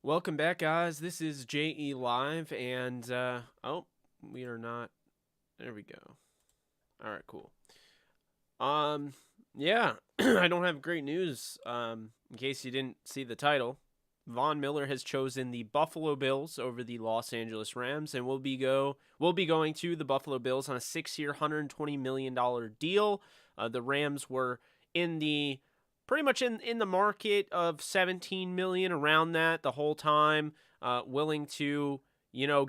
Welcome back, guys. This is JE Live, and oh, we are not. There we go. All right, cool. Um, yeah, I don't have great news. In case you didn't see the title, Von Miller has chosen the Buffalo Bills over the Los Angeles Rams, and we'll be going to the Buffalo Bills on a 6-year, $120 million deal. The Rams were in the pretty much in the market of 17 million around that the whole time, willing to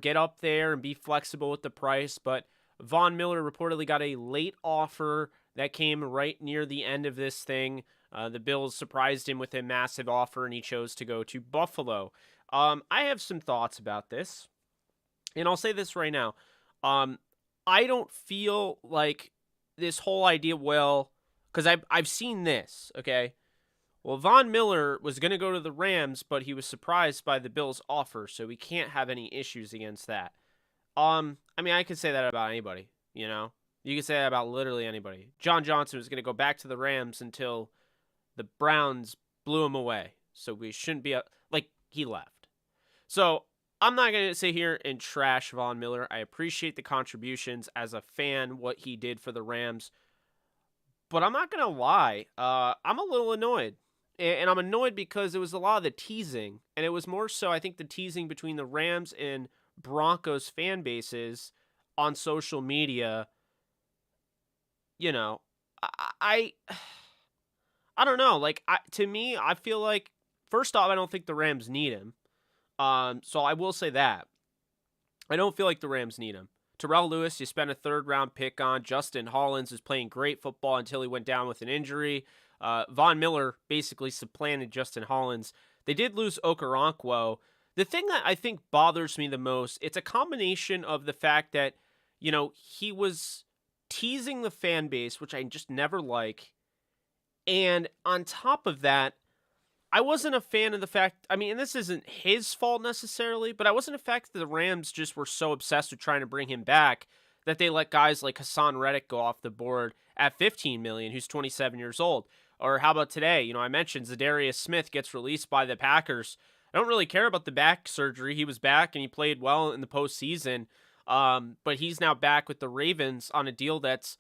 get up there and be flexible with the price, but Von Miller reportedly got a late offer that came right near the end of this thing. The Bills surprised him with a massive offer, and he chose to go to Buffalo. I have some thoughts about this, and I'll say this right now. Um, I don't feel like this whole idea, well, because I've seen this, okay? Well, Von Miller was going to go to the Rams, but he was surprised by the Bills' offer, so we can't have any issues against that. I mean, I could say that about anybody, you know? You could say that about literally anybody. John Johnson was going to go back to the Rams until the Browns blew him away. So we shouldn't be, like, he left. So I'm not going to sit here and trash Von Miller. I appreciate the contributions as a fan, what he did for the Rams. But I'm not going to lie. I'm a little annoyed. And I'm annoyed because it was a lot of the teasing. And it was more so, I think, the teasing between the Rams and Broncos fan bases on social media. You know, I I don't know. Like, to me, I feel like first off, I don't think the Rams need him. So I will say that I don't feel like the Rams need him. Terrell Lewis, you spent a third round pick on. Justin Hollins is playing great football until he went down with an injury. Von Miller basically supplanted Justin Hollins. They did lose Okoronkwo. The thing that I think bothers me the most, it's a combination of the fact that, he was teasing the fan base, which I just never like. And on top of that, I wasn't a fan of the fact, I mean, and this isn't his fault necessarily, but I wasn't a fact that the Rams just were so obsessed with trying to bring him back that they let guys like Hassan Reddick go off the board at 15 million, who's 27 years old. Or how about today? I mentioned Zadarius Smith gets released by the Packers. I don't really care about the back surgery. He was back and he played well in the postseason. But he's now back with the Ravens on a deal that's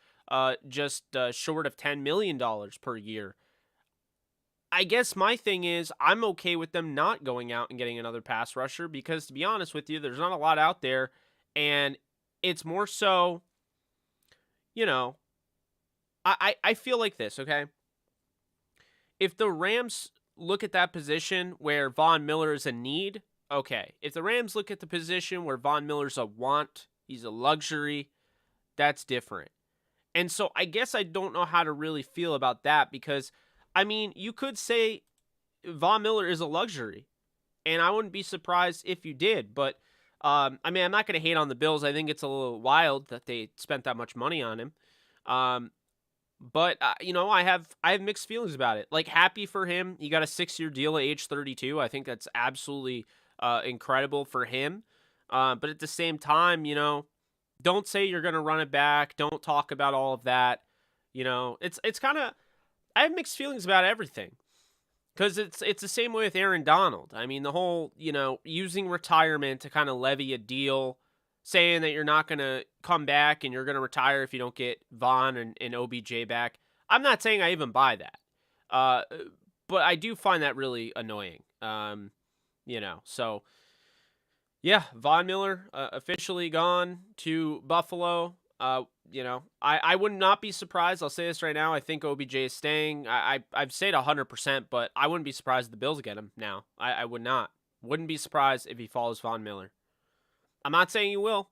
just short of $10 million per year. I guess my thing is I'm okay with them not going out and getting another pass rusher because, to be honest with you, there's not a lot out there. And it's more so, you know, I feel like this, okay? If the Rams look at that position where Von Miller is a need, okay. If the Rams look at the position where Von Miller's a want, he's a luxury, that's different. And so I guess I don't know how to really feel about that because, I mean, you could say Von Miller is a luxury, and I wouldn't be surprised if you did. But, I mean, I'm not going to hate on the Bills. I think it's a little wild that they spent that much money on him. But I have mixed feelings about it. Like, happy for him. He got a 6-year deal at age 32. I think that's absolutely incredible for him. But at the same time, don't say you're going to run it back. Don't talk about all of that. It's kind of, I have mixed feelings about everything because it's the same way with Aaron Donald. I mean, the whole, using retirement to kind of levy a deal, saying that you're not going to come back and you're going to retire if you don't get Vaughn and OBJ back. I'm not saying I even buy that. But I do find that really annoying. So yeah, Von Miller officially gone to Buffalo. I would not be surprised. I'll say this right now. I think OBJ is staying. I've said 100%, but I wouldn't be surprised if the Bills get him now. I would not. Wouldn't be surprised if he follows Von Miller. I'm not saying he will.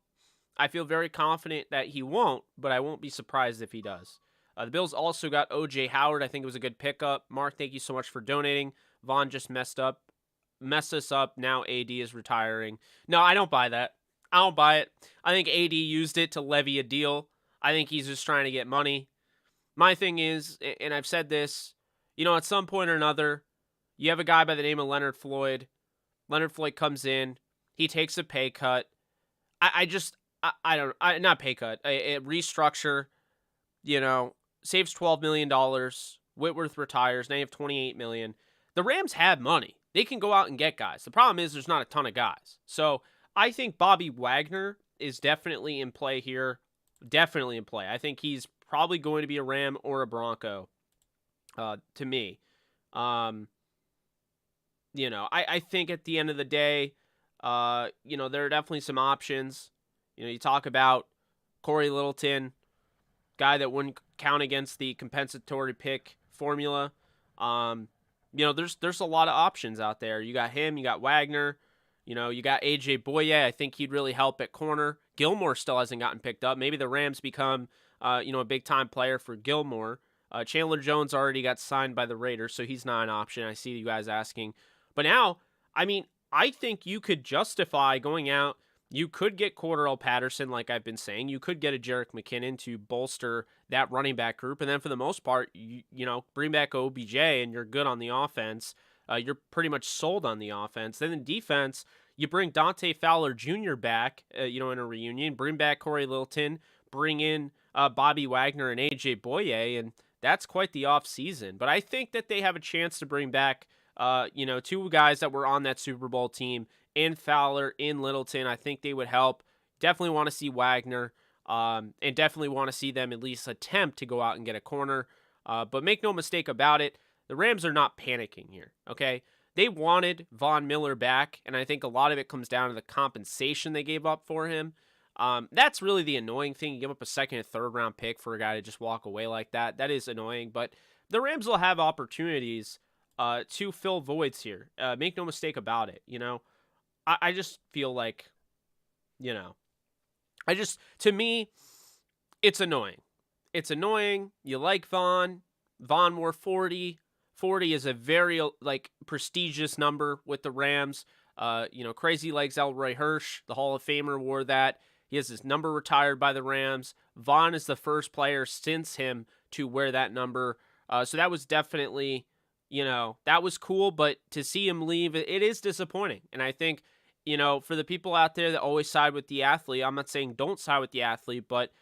I feel very confident that he won't, but I won't be surprised if he does. The Bills also got O.J. Howard. I think it was a good pickup. Mark, thank you so much for donating. Vaughn just messed us up. Now AD is retiring. No, I don't buy that. I don't buy it. I think AD used it to levy a deal. I think he's just trying to get money. My thing is, and I've said this, at some point or another, you have a guy by the name of Leonard Floyd. Leonard Floyd comes in. He takes a pay cut. Not pay cut, a restructure, saves $12 million. Whitworth retires. Now you have $28 million. The Rams have money. they can go out and get guys. The problem is there's not a ton of guys. So I think Bobby Wagner is definitely in play here. Definitely in play. I think he's probably going to be a Ram or a Bronco to me. I think at the end of the day, there are definitely some options. You talk about Corey Littleton, guy that wouldn't count against the compensatory pick formula. There's a lot of options out there. You got him, you got Wagner, you got AJ Boye. I think he'd really help at corner. Gilmore still hasn't gotten picked up. Maybe the Rams become, a big time player for Gilmore. Chandler Jones already got signed by the Raiders, so he's not an option. I see you guys asking. But now, I think you could justify going out. You could get Cordarrelle Patterson, like I've been saying. You could get a Jerick McKinnon to bolster that running back group. And then for the most part, bring back OBJ and you're good on the offense. You're pretty much sold on the offense. Then in defense, you bring Dante Fowler Jr. back, in a reunion. Bring back Corey Littleton. Bring in Bobby Wagner and AJ Boye. And that's quite the offseason. But I think that they have a chance to bring back, two guys that were on that Super Bowl team in Fowler, in Littleton. I think they would help. Definitely want to see Wagner, and definitely want to see them at least attempt to go out and get a corner. But make no mistake about it, the Rams are not panicking here, okay? They wanted Von Miller back, and I think a lot of it comes down to the compensation they gave up for him. That's really the annoying thing. You give up a second and third round pick for a guy to just walk away like that. That is annoying, but the Rams will have opportunities to fill voids here. Make no mistake about it, I just feel like, to me, it's annoying. It's annoying. You like Von. Von wore 40. 40 is a very, prestigious number with the Rams. Crazy Legs Elroy Hirsch, the Hall of Famer, wore that. He has his number retired by the Rams. Von is the first player since him to wear that number. So that was definitely, that was cool. But to see him leave, it is disappointing. And I think, for the people out there that always side with the athlete, I'm not saying don't side with the athlete, but,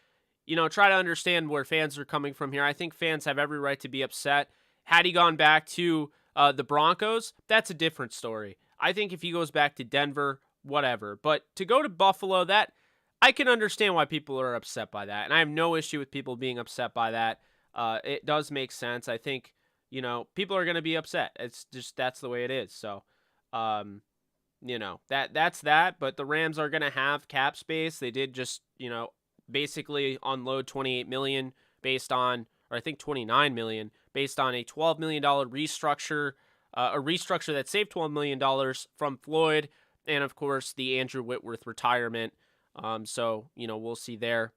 try to understand where fans are coming from here. I think fans have every right to be upset. Had he gone back to the Broncos, that's a different story. I think if he goes back to Denver, whatever. But to go to Buffalo, that I can understand why people are upset by that. And I have no issue with people being upset by that. It does make sense. I think, people are going to be upset. It's just, that's the way it is. So, that's that. But the Rams are going to have cap space. They did just, basically unload $28 million based on, or I think $29 million based on a $12 million restructure, a restructure that saved $12 million from Floyd, and of course the Andrew Whitworth retirement. So we'll see there.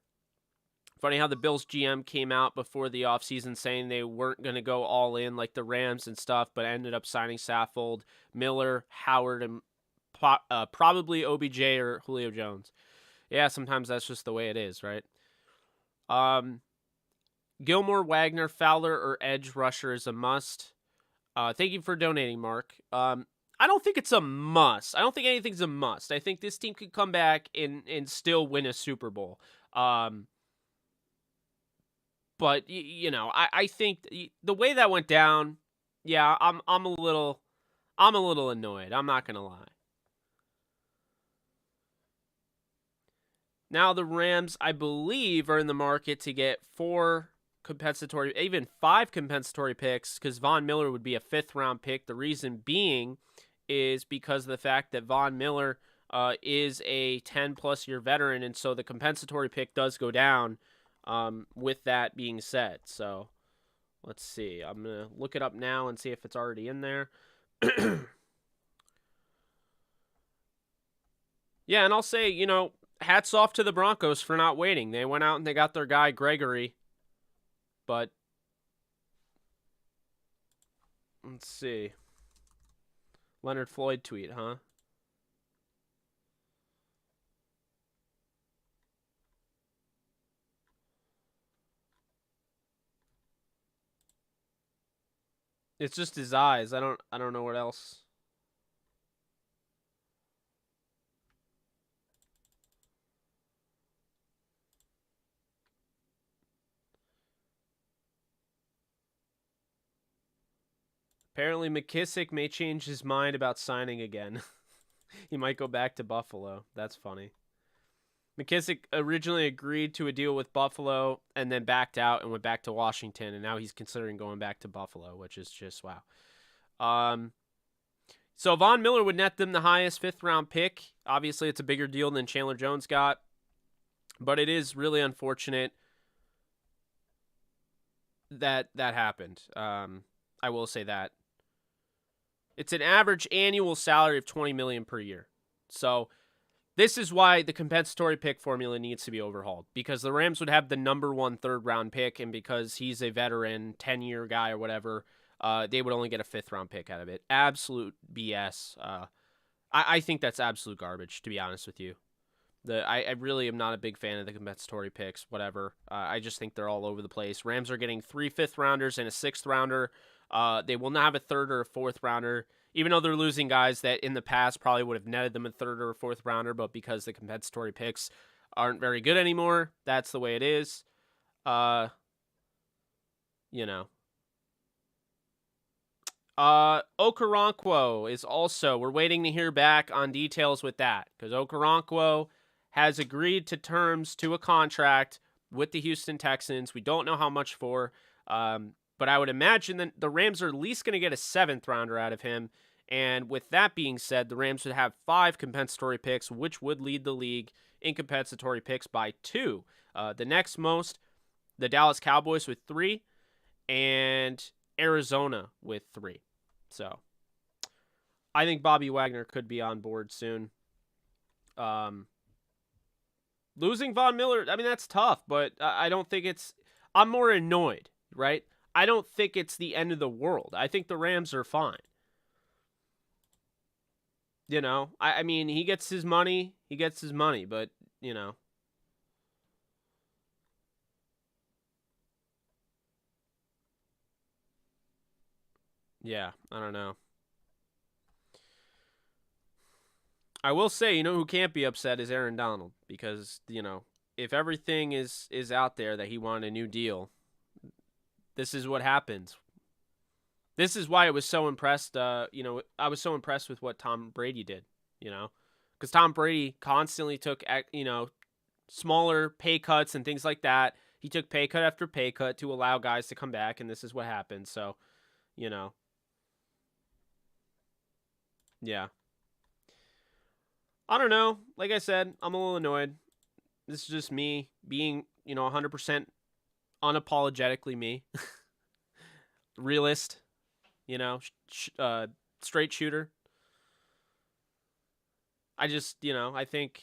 Funny how the Bills GM came out before the offseason saying they weren't going to go all in like the Rams and stuff, but ended up signing Saffold, Miller, Howard, and probably OBJ or Julio Jones. Yeah, sometimes that's just the way it is, right? Gilmore, Wagner, Fowler, or edge rusher is a must. Thank you for donating, Mark. I don't think it's a must. I don't think anything's a must. I think this team could come back and still win a Super Bowl. But I think the way that went down, yeah, I'm a little annoyed. I'm not gonna lie. Now the Rams, I believe, are in the market to get 4 compensatory, even 5 compensatory picks, because Von Miller would be a 5th round pick. The reason being is because of the fact that Von Miller is a 10-plus year veteran, and so the compensatory pick does go down with that being said. So let's see. I'm going to look it up now and see if it's already in there. Yeah, and I'll say, hats off to the Broncos for not waiting. They went out and they got their guy Gregory. But let's see. Leonard Floyd tweet, huh? It's just his eyes. I don't know what else. Apparently, McKissick may change his mind about signing again. He might go back to Buffalo. That's funny. McKissick originally agreed to a deal with Buffalo and then backed out and went back to Washington, and now he's considering going back to Buffalo, which is just wow. So Von Miller would net them the highest 5th-round pick. Obviously, it's a bigger deal than Chandler Jones got, but it is really unfortunate that happened. I will say that. It's an average annual salary of $20 million per year. So this is why the compensatory pick formula needs to be overhauled, because the Rams would have the number 1 3rd-round pick, and because he's a veteran, 10-year guy or whatever, they would only get a 5th-round pick out of it. Absolute BS. I think that's absolute garbage, to be honest with you. I really am not a big fan of the compensatory picks, whatever. I just think they're all over the place. Rams are getting 3 5th-rounders and a 6th-rounder. They will not have a 3rd or a 4th-rounder, even though they're losing guys that in the past probably would have netted them a 3rd or a 4th-rounder, but because the compensatory picks aren't very good anymore, that's the way it is. Okoronkwo is also, we're waiting to hear back on details with that, because Okoronkwo has agreed to terms to a contract with the Houston Texans. We don't know how much for, but I would imagine that the Rams are at least going to get a 7th-rounder out of him. And with that being said, the Rams would have 5 compensatory picks, which would lead the league in compensatory picks by 2. The next most, the Dallas Cowboys with 3, and Arizona with 3. So I think Bobby Wagner could be on board soon. Losing Von Miller, I mean, that's tough, but I don't think I'm more annoyed, right? I don't think it's the end of the world. I think the Rams are fine. I mean, he gets his money, but, yeah, I don't know. I will say, who can't be upset is Aaron Donald, because, if everything is out there that he wanted a new deal, this is what happens. This is why I was so impressed. I was so impressed with what Tom Brady did, because Tom Brady constantly took, smaller pay cuts and things like that. He took pay cut after pay cut to allow guys to come back, and this is what happened. So, yeah. I don't know. Like I said, I'm a little annoyed. This is just me being, 100% unapologetically me. Realist, straight shooter. I just, I think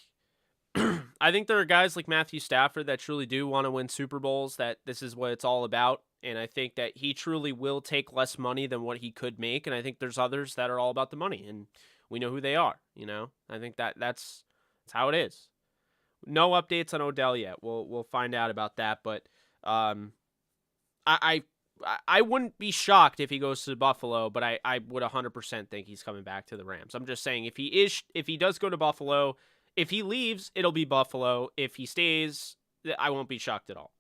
I think there are guys like Matthew Stafford that truly do want to win Super Bowls, that this is what it's all about. And I think that he truly will take less money than what he could make. And I think there's others that are all about the money, and we know who they are. I think that's how it is. No updates on Odell yet. We'll find out about that. But I wouldn't be shocked if he goes to Buffalo, but I would 100% think he's coming back to the Rams. I'm just saying, if he does go to Buffalo, if he leaves, it'll be Buffalo. If he stays, I won't be shocked at all.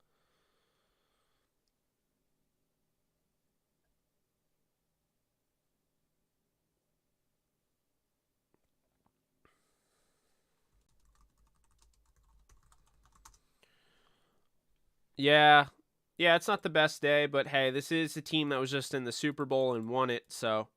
Yeah. Yeah, it's not the best day, but hey, this is a team that was just in the Super Bowl and won it, so.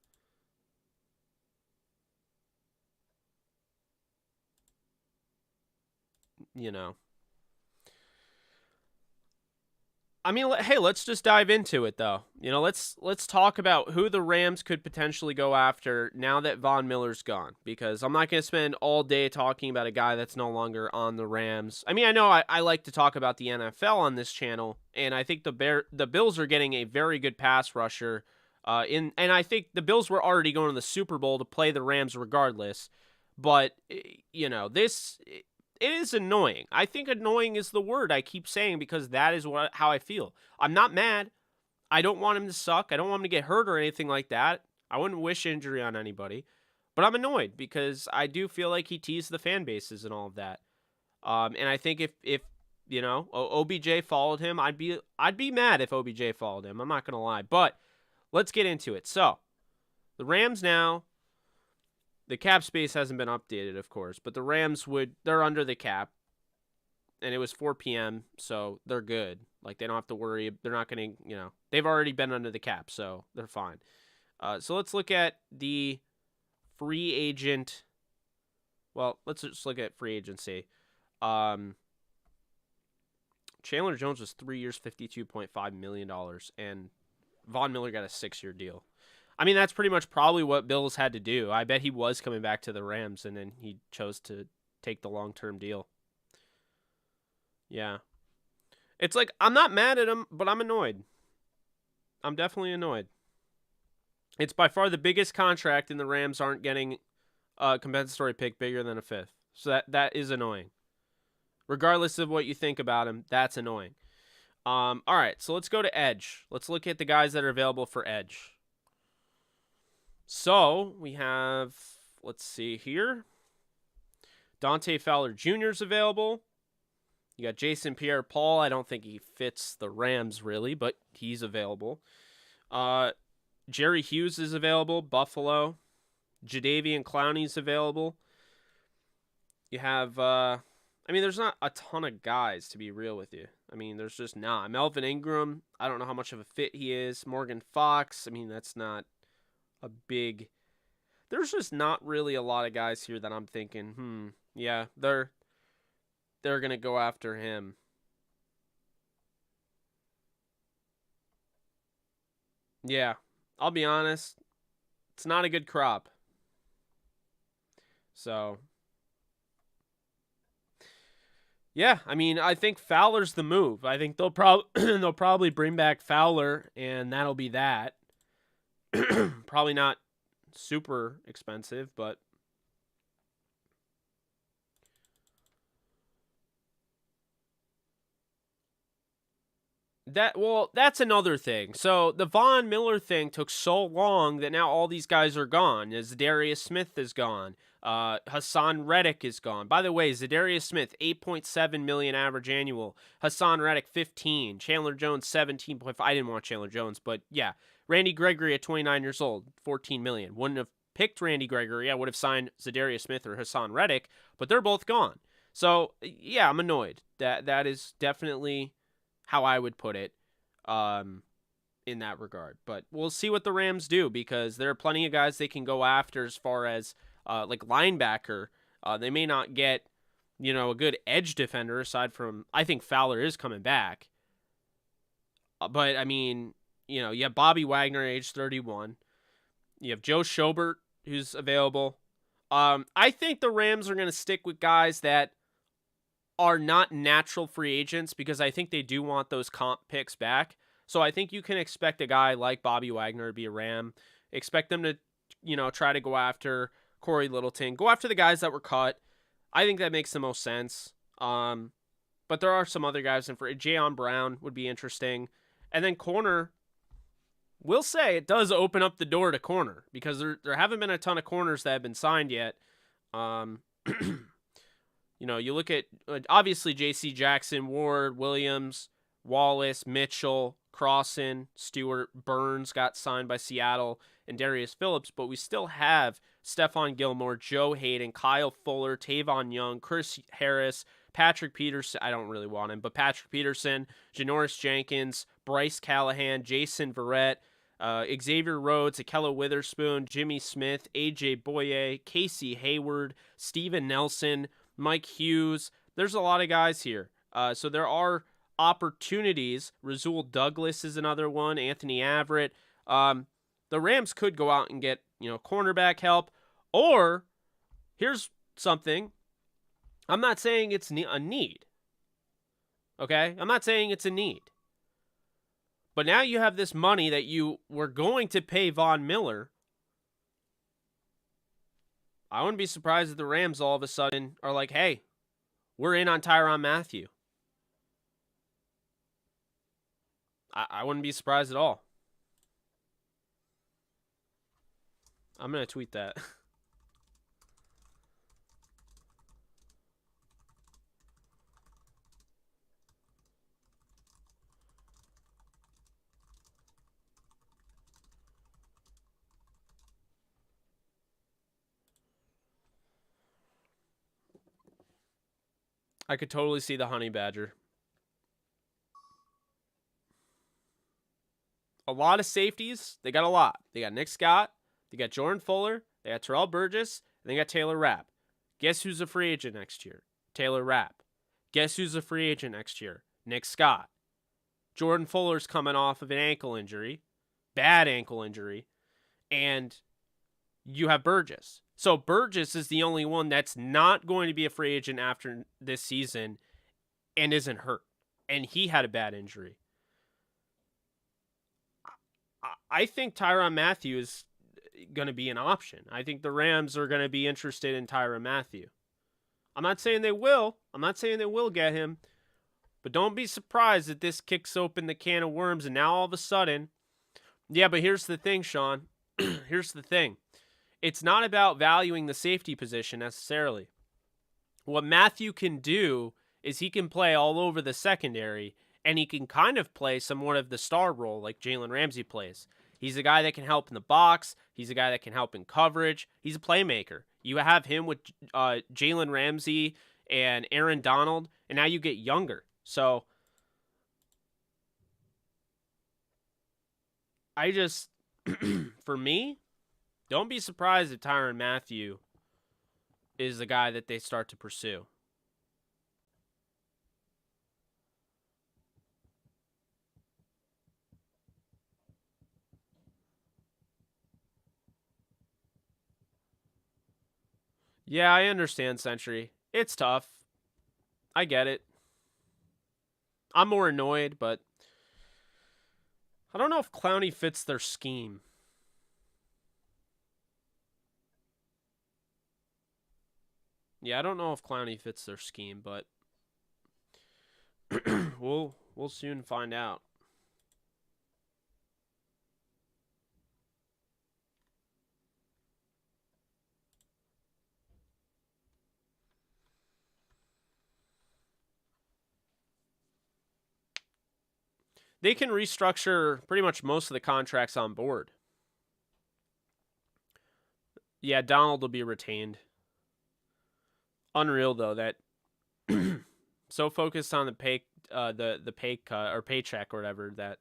I mean, hey, let's just dive into it, though. Let's talk about who the Rams could potentially go after now that Von Miller's gone, because I'm not going to spend all day talking about a guy that's no longer on the Rams. I mean, I know I like to talk about the NFL on this channel, and I think the Bills are getting a very good pass rusher, and I think the Bills were already going to the Super Bowl to play the Rams regardless, but, this... It is annoying. I think annoying is the word I keep saying, because that is how I feel. I'm not mad. I don't want him to suck. I don't want him to get hurt or anything like that. I wouldn't wish injury on anybody. But I'm annoyed because I do feel like he teased the fan bases and all of that. And I think if OBJ followed him, I'd be mad if OBJ followed him. I'm not going to lie. But let's get into it. So, The Rams now, the cap space hasn't been updated, of course, but the Rams they're under the cap, and it was 4 p.m., so they're good. Like, they don't have to worry. They're not going to, they've already been under the cap, so they're fine. So let's look at the free agent. Well, let's just look at free agency. Chandler Jones was 3 years, $52.5 million, and Von Miller got a 6-year deal. I mean, that's pretty much probably what Bills had to do. I bet he was coming back to the Rams, and then he chose to take the long-term deal. Yeah. It's like, I'm not mad at him, but I'm annoyed. I'm definitely annoyed. It's by far the biggest contract, and the Rams aren't getting a compensatory pick bigger than a 5th. So that is annoying. Regardless of what you think about him, that's annoying. All right, so let's go to edge. Let's look at the guys that are available for edge. So we have, let's see here. Dante Fowler Jr. is available. You got Jason Pierre-Paul. I don't think he fits the Rams really, but he's available. Jerry Hughes is available, Buffalo. Jadeveon Clowney's available. You have, there's not a ton of guys, to be real with you. I mean, there's just not. Melvin Ingram, I don't know how much of a fit he is. Morgan Fox, that's not a big... There's just not really a lot of guys here that I'm thinking, yeah, they're going to go after him. Yeah, I'll be honest. It's not a good crop. So, yeah, I think Fowler's the move. I think they'll probably bring back Fowler, and that'll be that. Probably not super expensive, but that's another thing. So the Von Miller thing took so long that now all these guys are gone. Zadarius Smith is gone. Hassan Reddick is gone. By the way, Zadarius Smith, $8.7 million average annual. Hassan Reddick, $15. Chandler Jones, $17.5. I didn't want Chandler Jones, but yeah. Randy Gregory at 29 years old, $14 million. Wouldn't have picked Randy Gregory. I would have signed Zadarius Smith or Hassan Reddick, but they're both gone. So yeah, I'm annoyed. That is definitely how I would put it in that regard. But we'll see what the Rams do, because there are plenty of guys they can go after as far as like linebacker. They may not get, a good edge defender aside from, I think Fowler is coming back. But, you have Bobby Wagner, age 31. You have Joe Schobert, who's available. I think the Rams are going to stick with guys that are not natural free agents, because I think they do want those comp picks back. So I think you can expect a guy like Bobby Wagner to be a Ram. Expect them to, try to go after Corey Littleton. Go after the guys that were cut. I think that makes the most sense. But there are some other guys in for Jayon Brown would be interesting. And then corner, we'll say it does open up the door to corner, because there haven't been a ton of corners that have been signed yet. You look at, obviously, J.C. Jackson, Ward, Williams, Wallace, Mitchell, Crossan, Stewart, Burns got signed by Seattle, and Darius Phillips, but we still have Stephon Gilmore, Joe Hayden, Kyle Fuller, Tavon Young, Chris Harris, Patrick Peterson. I don't really want him, but Patrick Peterson, Janoris Jenkins, Bryce Callahan, Jason Verrett, Xavier Rhodes, Akella Witherspoon, Jimmy Smith, A.J. Boye, Casey Hayward, Steven Nelson, Mike Hughes. There's a lot of guys here. So there are opportunities. Rasul Douglas is another one. Anthony Averett. The Rams could go out and get, cornerback help. Or, here's something. I'm not saying it's a need. Okay? I'm not saying it's a need. But now you have this money that you were going to pay Von Miller. I wouldn't be surprised if the Rams all of a sudden are like, hey, we're in on Tyrann Mathieu. I wouldn't be surprised at all. I'm going to tweet that. I could totally see the Honey Badger. A lot of safeties. They got a lot. They got Nick Scott. They got Jordan Fuller. They got Terrell Burgess. And they got Taylor Rapp. Guess who's a free agent next year? Taylor Rapp. Guess who's a free agent next year? Nick Scott. Jordan Fuller's coming off of an ankle injury. Bad ankle injury. And you have Burgess. So Burgess is the only one that's not going to be a free agent after this season and isn't hurt. And he had a bad injury. I think Tyrann Mathieu is going to be an option. I think the Rams are going to be interested in Tyrann Mathieu. I'm not saying they will. I'm not saying they will get him. But don't be surprised that this kicks open the can of worms and now all of a sudden... Yeah, but here's the thing, Sean. Here's the thing. It's not about valuing the safety position necessarily. What Mathieu can do is he can play all over the secondary, and he can kind of play somewhat of the star role like Jalen Ramsey plays. He's a guy that can help in the box. He's a guy that can help in coverage. He's a playmaker. You have him with Jalen Ramsey and Aaron Donald, and now you get younger. So I just, for me, don't be surprised if Tyrann Mathieu is the guy that they start to pursue. Yeah, I understand, Century. It's tough. I get it. I'm more annoyed, but I don't know if Clowney fits their scheme. Yeah, I don't know if Clowney fits their scheme, but we'll soon find out. They can restructure pretty much most of the contracts on board. Yeah, Donald will be retained. Unreal though that so focused on the pay cut or paycheck or whatever that.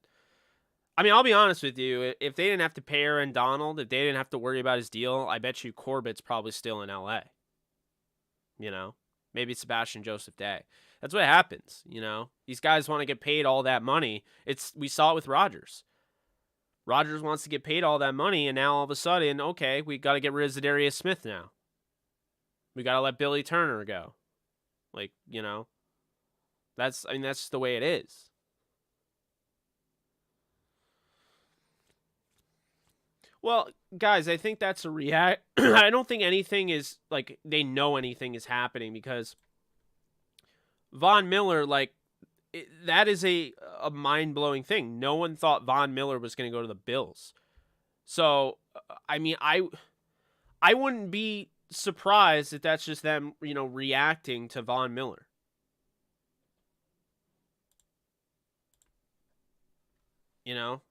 I mean, I'll be honest with you. If they didn't have to pay Aaron Donald, if they didn't have to worry about his deal, I bet you Corbett's probably still in LA. You know, maybe Sebastian Joseph Day. That's what happens. You know, these guys want to get paid all that money. We saw it with Rodgers. Rodgers wants to get paid all that money, and now all of a sudden, okay, we got to get rid of Zadarius Smith now. We got to let Billy Turner go. Like, you know, that's the way it is. Well, guys, I think that's a react. I don't think anything is, like, they know anything is happening because Von Miller, like, that is a mind-blowing thing. No one thought Von Miller was going to go to the Bills. So, I mean, I wouldn't be surprised if that's just them, you know, reacting to Von Miller. You know?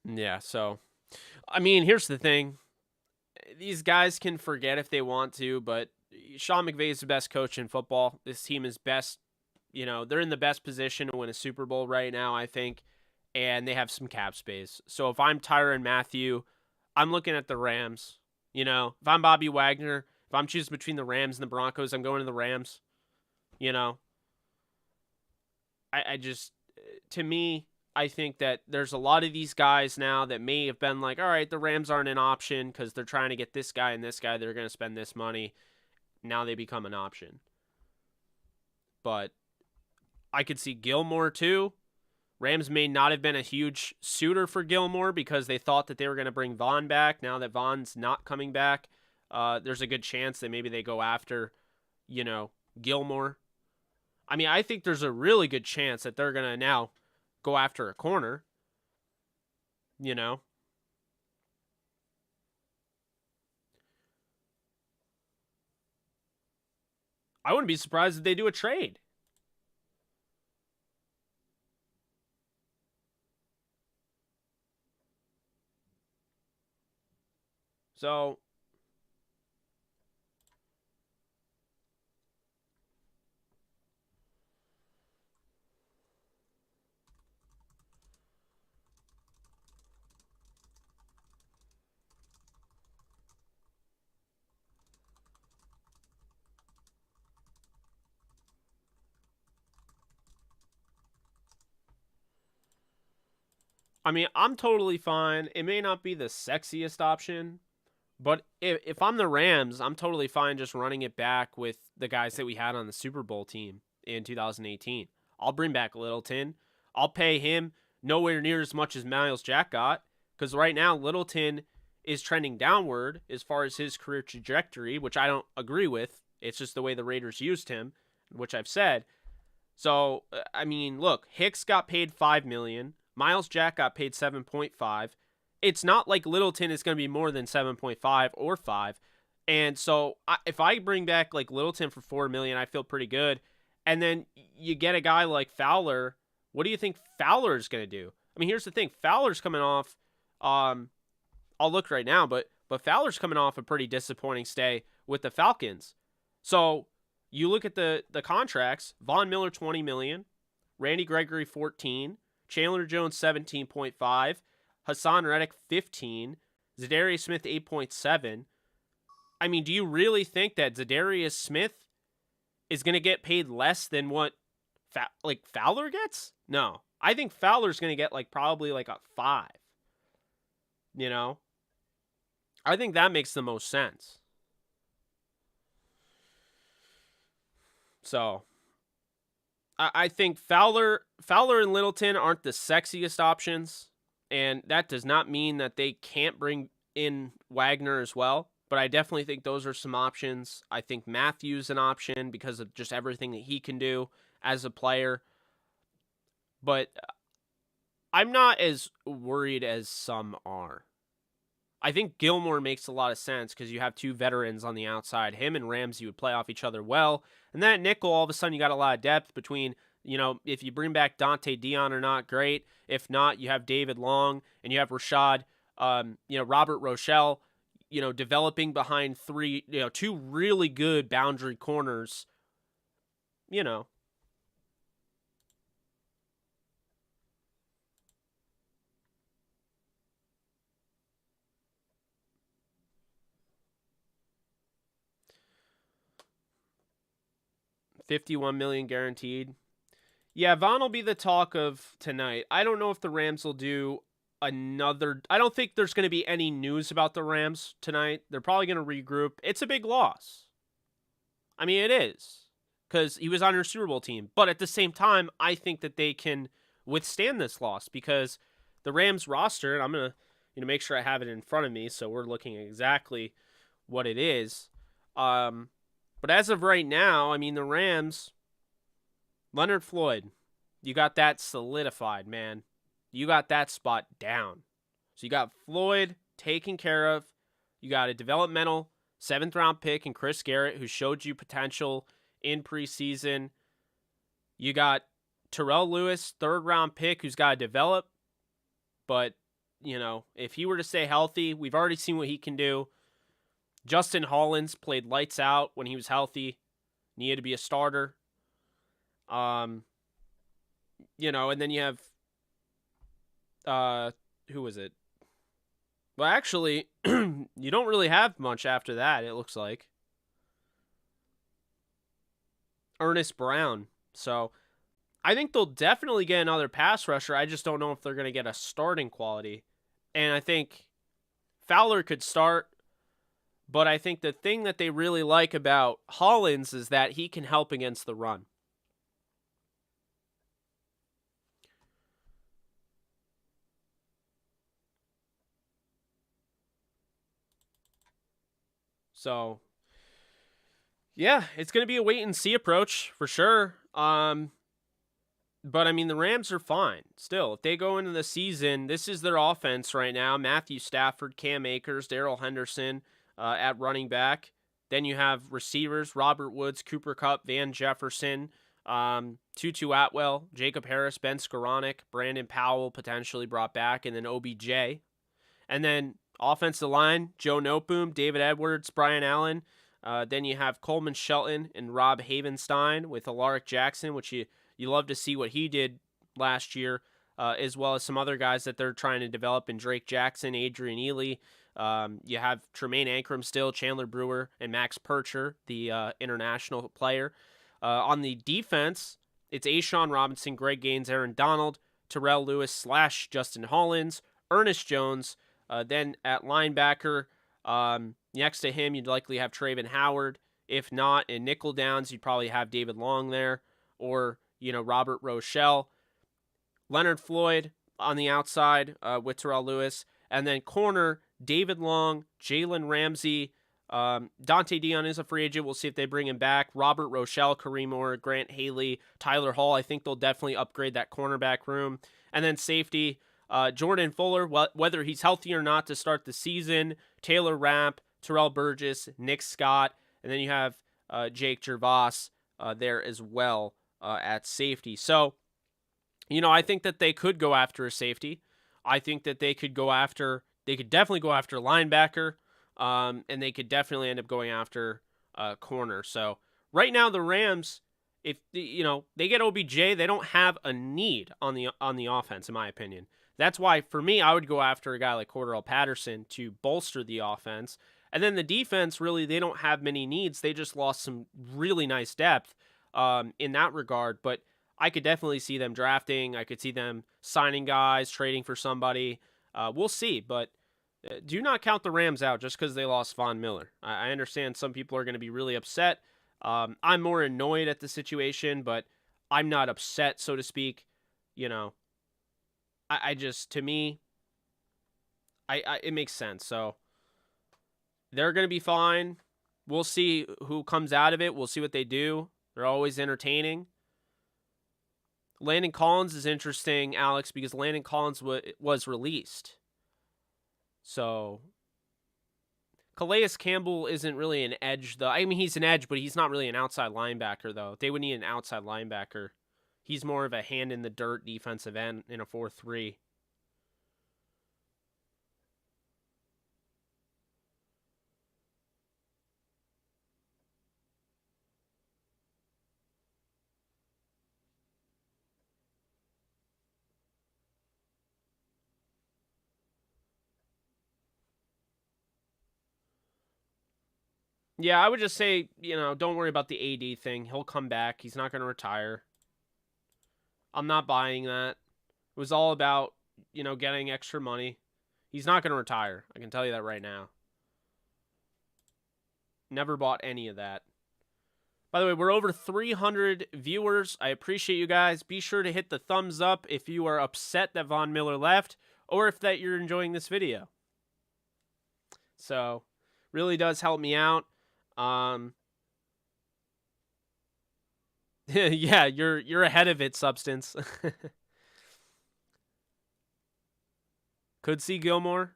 Yeah, so, I mean, here's the thing. These guys can forget if they want to, but Sean McVay is the best coach in football. This team is best, you know, they're in the best position to win a Super Bowl right now, I think, and they have some cap space. So if I'm Tyrann Mathieu, I'm looking at the Rams. You know, if I'm Bobby Wagner, if I'm choosing between the Rams and the Broncos, I'm going to the Rams. You know, I just, to me, I think that there's a lot of these guys now that may have been like, all right, the Rams aren't an option because they're trying to get this guy and this guy. They're going to spend this money. Now they become an option. But I could see Gilmore too. Rams may not have been a huge suitor for Gilmore because they thought that they were going to bring Vaughn back. Now that Vaughn's not coming back, there's a good chance that maybe they go after, you know, Gilmore. I mean, I think there's a really good chance that they're going to now go after a corner, you know. I wouldn't be surprised if they do a trade. So, I mean, I'm totally fine. It may not be the sexiest option, but if I'm the Rams, I'm totally fine just running it back with the guys that we had on the Super Bowl team in 2018. I'll bring back Littleton. I'll pay him nowhere near as much as Miles Jack got, because right now Littleton is trending downward as far as his career trajectory, which I don't agree with. It's just the way the Raiders used him, which I've said. So, I mean, look, Hicks got paid $5 million. Miles Jack got paid 7.5. It's not like Littleton is going to be more than 7.5 or 5. And so if I bring back like Littleton for 4 million, I feel pretty good. And then you get a guy like Fowler. What do you think Fowler is going to do? I mean, here's the thing. Fowler's coming off I'll look right now, but Fowler's coming off a pretty disappointing stay with the Falcons. So, you look at the contracts, Von Miller 20 million, Randy Gregory 14, Chandler Jones 17.5, Hassan Reddick 15, Zadarius Smith 8.7. I mean, do you really think that Zadarius Smith is going to get paid less than what Fowler gets? No. I think Fowler's going to get probably a 5. You know? I think that makes the most sense. So, I think Fowler and Littleton aren't the sexiest options, and that does not mean that they can't bring in Wagner as well, but I definitely think those are some options. I think Matthews an option because of just everything that he can do as a player, but I'm not as worried as some are. I think Gilmore makes a lot of sense because you have two veterans on the outside. Him and Ramsey would play off each other well. And then at nickel, all of a sudden, you got a lot of depth between, if you bring back Dante Dion or not, great. If not, you have David Long and you have Rashad, Robert Rochelle, developing behind two really good boundary corners, $51 million guaranteed. Yeah, Von will be the talk of tonight. I don't know if the Rams will do another. I don't think there's going to be any news about the Rams tonight. They're probably going to regroup. It's a big loss. I mean, it is because he was on your Super Bowl team. But at the same time, I think that they can withstand this loss because the Rams roster, and I'm going to make sure I have it in front of me so we're looking at exactly what it is. But as of right now, I mean, the Rams, Leonard Floyd, you got that solidified, man. You got that spot down. So you got Floyd taken care of. You got a developmental 7th-round pick in Chris Garrett who showed you potential in preseason. You got Terrell Lewis, 3rd-round pick who's got to develop. But, if he were to stay healthy, we've already seen what he can do. Justin Hollins played lights out when he was healthy. Needed to be a starter. And then you have, who was it? Well, actually, you don't really have much after that, it looks like. Ernest Brown. So, I think they'll definitely get another pass rusher. I just don't know if they're going to get a starting quality. And I think Fowler could start. But I think the thing that they really like about Hollins is that he can help against the run. So, yeah, it's going to be a wait and see approach for sure. But I mean, the Rams are fine still. If they go into the season, this is their offense right now. Matthew Stafford, Cam Akers, Darrell Henderson at running back. Then you have receivers, Robert Woods, Cooper Kupp, Van Jefferson, Tutu Atwell, Jacob Harris, Ben Skoranek, Brandon Powell potentially brought back, and then OBJ. And then offensive line, Joe Noteboom, David Edwards, Brian Allen. Then you have Coleman Shelton and Rob Havenstein with Alaric Jackson, which you love to see what he did last year, as well as some other guys that they're trying to develop in Drake Jackson, Adrian Ely. You have Tremaine Ankrum still, Chandler Brewer, and Max Percher, the international player. On the defense, it's A'Shawn Robinson, Greg Gaines, Aaron Donald, Terrell Lewis / Justin Hollins, Ernest Jones. Then at linebacker, next to him, you'd likely have Traven Howard. If not, in nickel downs, you'd probably have David Long there, or Robert Rochelle. Leonard Floyd on the outside with Terrell Lewis, and then corner David Long, Jalen Ramsey. Dante Dion is a free agent. We'll see if they bring him back. Robert Rochelle, Kareem Orr, Grant Haley, Tyler Hall. I think they'll definitely upgrade that cornerback room. And then safety, Jordan Fuller, whether he's healthy or not to start the season, Taylor Rapp, Terrell Burgess, Nick Scott, and then you have Jake Gervais there as well at safety. So, I think that they could go after a safety. I think that they could definitely go after a linebacker, and they could definitely end up going after a corner. So right now the Rams, if they get OBJ, they don't have a need on the offense, in my opinion. That's why, for me, I would go after a guy like Cordarrelle Patterson to bolster the offense. And then the defense, really, they don't have many needs. They just lost some really nice depth in that regard. But I could definitely see them drafting. I could see them signing guys, trading for somebody. We'll see. But do not count the Rams out just because they lost Von Miller. I understand some people are going to be really upset. I'm more annoyed at the situation, but I'm not upset, so to speak. I just, to me, it makes sense. So they're going to be fine. We'll see who comes out of it. We'll see what they do. They're always entertaining. Landon Collins is interesting, Alex, because Landon Collins was released. So Calais Campbell isn't really an edge, though. I mean, he's an edge, but he's not really an outside linebacker, though. They would need an outside linebacker. He's more of a hand-in-the-dirt defensive end in a 4-3. Yeah, I would just say, don't worry about the AD thing. He'll come back. He's not going to retire. I'm not buying that. It was all about, getting extra money. He's not going to retire. I can tell you that right now. Never bought any of that. By the way, we're over 300 viewers. I appreciate you guys. Be sure to hit the thumbs up if you are upset that Von Miller left, or if that you're enjoying this video. So, really does help me out. Yeah, you're ahead of it, Substance. Could see Gilmore.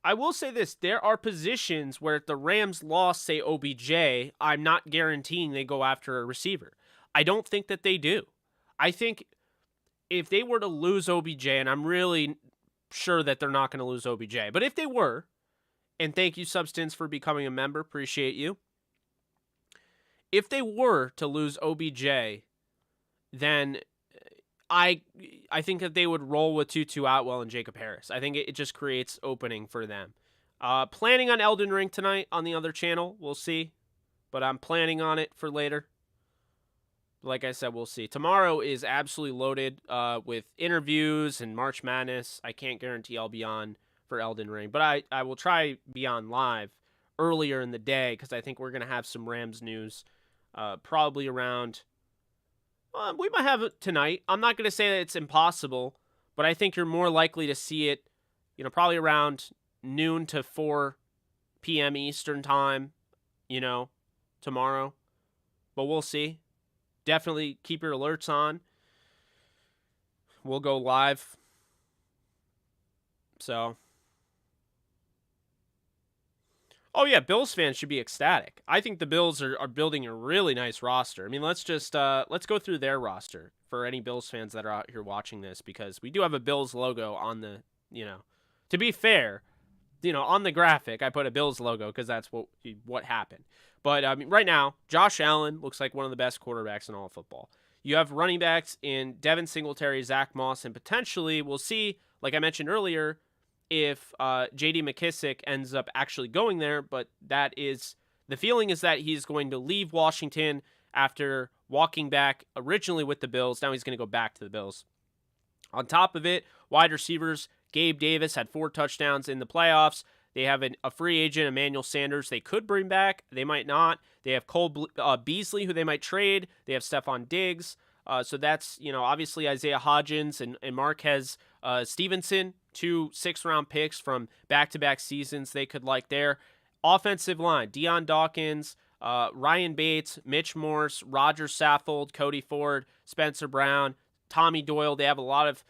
I will say this. There are positions where if the Rams lost, say, OBJ, I'm not guaranteeing they go after a receiver. I don't think that they do. I think if they were to lose OBJ, and I'm really sure that they're not going to lose OBJ, but if they were, and thank you, Substance, for becoming a member. Appreciate you. If they were to lose OBJ, then I think that they would roll with Tutu Atwell and Jacob Harris. I think it just creates opening for them. Planning on Elden Ring tonight on the other channel. We'll see. But I'm planning on it for later. Like I said, we'll see. Tomorrow is absolutely loaded with interviews and March Madness. I can't guarantee I'll be on for Elden Ring. But I will try be on live earlier in the day because I think we're going to have some Rams news probably around... we might have it tonight. I'm not going to say that it's impossible, but I think you're more likely to see it, probably around noon to 4 p.m. Eastern time, tomorrow. But we'll see. Definitely keep your alerts on. We'll go live. So, oh yeah, Bills fans should be ecstatic. I think the Bills are building a really nice roster. I mean, let's go through their roster for any Bills fans that are out here watching this, because we do have a Bills logo on the, to be fair, on the graphic, I put a Bills logo because that's what happened. But I mean, right now, Josh Allen looks like one of the best quarterbacks in all of football. You have running backs in Devin Singletary, Zach Moss, and potentially, we'll see, like I mentioned earlier, if J.D. McKissick ends up actually going there. But the feeling is that he's going to leave Washington after walking back originally with the Bills. Now he's going to go back to the Bills. On top of it, wide receivers, Gabe Davis had 4 touchdowns in the playoffs. They have a free agent, Emmanuel Sanders, they could bring back. They might not. They have Cole Beasley, who they might trade. They have Stephon Diggs. So that's, obviously Isaiah Hodgins and Marquez Stevenson, 2 6th-round picks from back-to-back seasons they could like there. Offensive line, Deion Dawkins, Ryan Bates, Mitch Morse, Roger Saffold, Cody Ford, Spencer Brown, Tommy Doyle. They have a lot of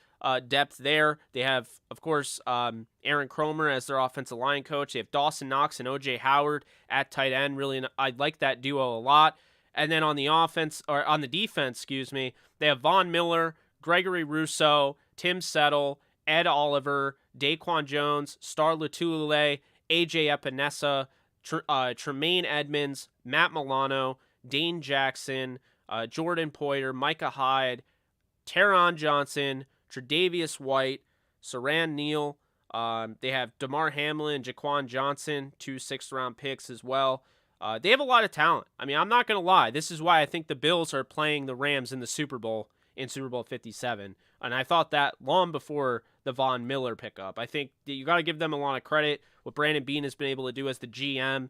depth there. They have, of course, Aaron Cromer as their offensive line coach. They have Dawson Knox and O.J. Howard at tight end. Really, I like that duo a lot. And then on the defense, they have Von Miller, Gregory Rousseau, Tim Settle, Ed Oliver, Daquan Jones, Star Lotulelei, A.J. Epinesa, Tremaine Edmonds, Matt Milano, Dane Jackson, Jordan Poyer, Micah Hyde, Taron Johnson, Tre'Davious White, Saran Neal. They have DeMar Hamlin, Jaquan Johnson, 2 6th-round picks as well. They have a lot of talent. I mean, I'm not going to lie. This is why I think the Bills are playing the Rams in the Super Bowl in Super Bowl 57. And I thought that long before the Von Miller pickup. I think that you got to give them a lot of credit. What Brandon Beane has been able to do as the GM.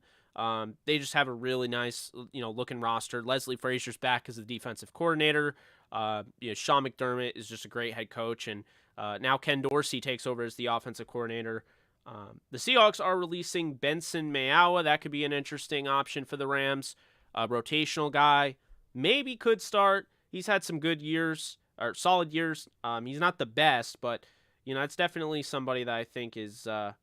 They just have a really nice, looking roster. Leslie Frazier's back as the defensive coordinator. Sean McDermott is just a great head coach, and now Ken Dorsey takes over as the offensive coordinator. The Seahawks are releasing Benson Mayowa. That could be an interesting option for the Rams. Rotational guy, maybe could start. He's had some good years, or solid years. He's not the best, but it's definitely somebody that I think is, a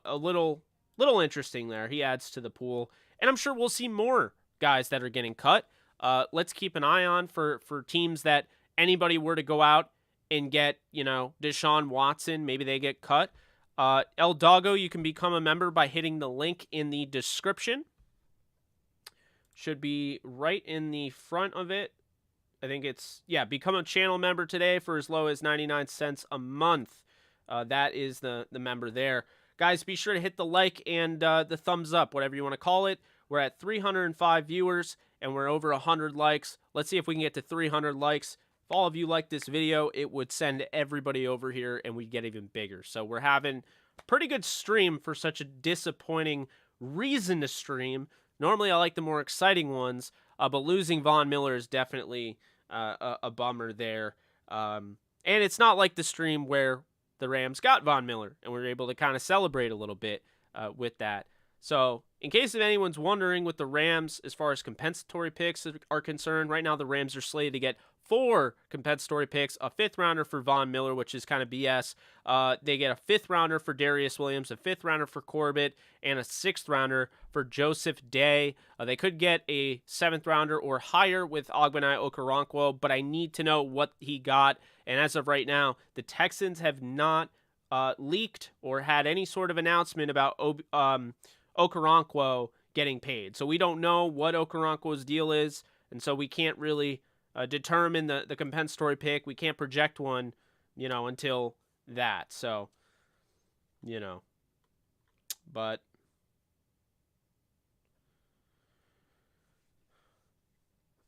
little interesting there. He adds to the pool, and I'm sure we'll see more guys that are getting cut. Let's keep an eye on for teams that anybody were to go out and get, Deshaun Watson. Maybe they get cut. El Doggo, you can become a member by hitting the link in the description. Should be right in the front of it. I think it's, become a channel member today for as low as 99 cents a month. That is the member there. Guys, be sure to hit the like and the thumbs up, whatever you want to call it. We're at 305 viewers, and we're over 100 likes. Let's see if we can get to 300 likes. If all of you like this video, it would send everybody over here, and we'd get even bigger. So we're having a pretty good stream for such a disappointing reason to stream. Normally, I like the more exciting ones, but losing Von Miller is definitely a bummer there. And it's not like the stream where the Rams got Von Miller, and we were able to kind of celebrate a little bit with that. So, in case of anyone's wondering with the Rams, as far as compensatory picks are concerned, right now the Rams are slated to get 4 compensatory picks, a 5th rounder for Von Miller, which is kind of BS. They get a 5th rounder for Darius Williams, a 5th rounder for Corbett, and a 6th rounder for Joseph Day. They could get a 7th rounder or higher with Ogbenai Okoronkwo, but I need to know what he got. And as of right now, the Texans have not leaked or had any sort of announcement about Okoronkwo getting paid. So we don't know what Okoronkwo's deal is, and so we can't really determine the compensatory pick. We can't project one, until that. So, but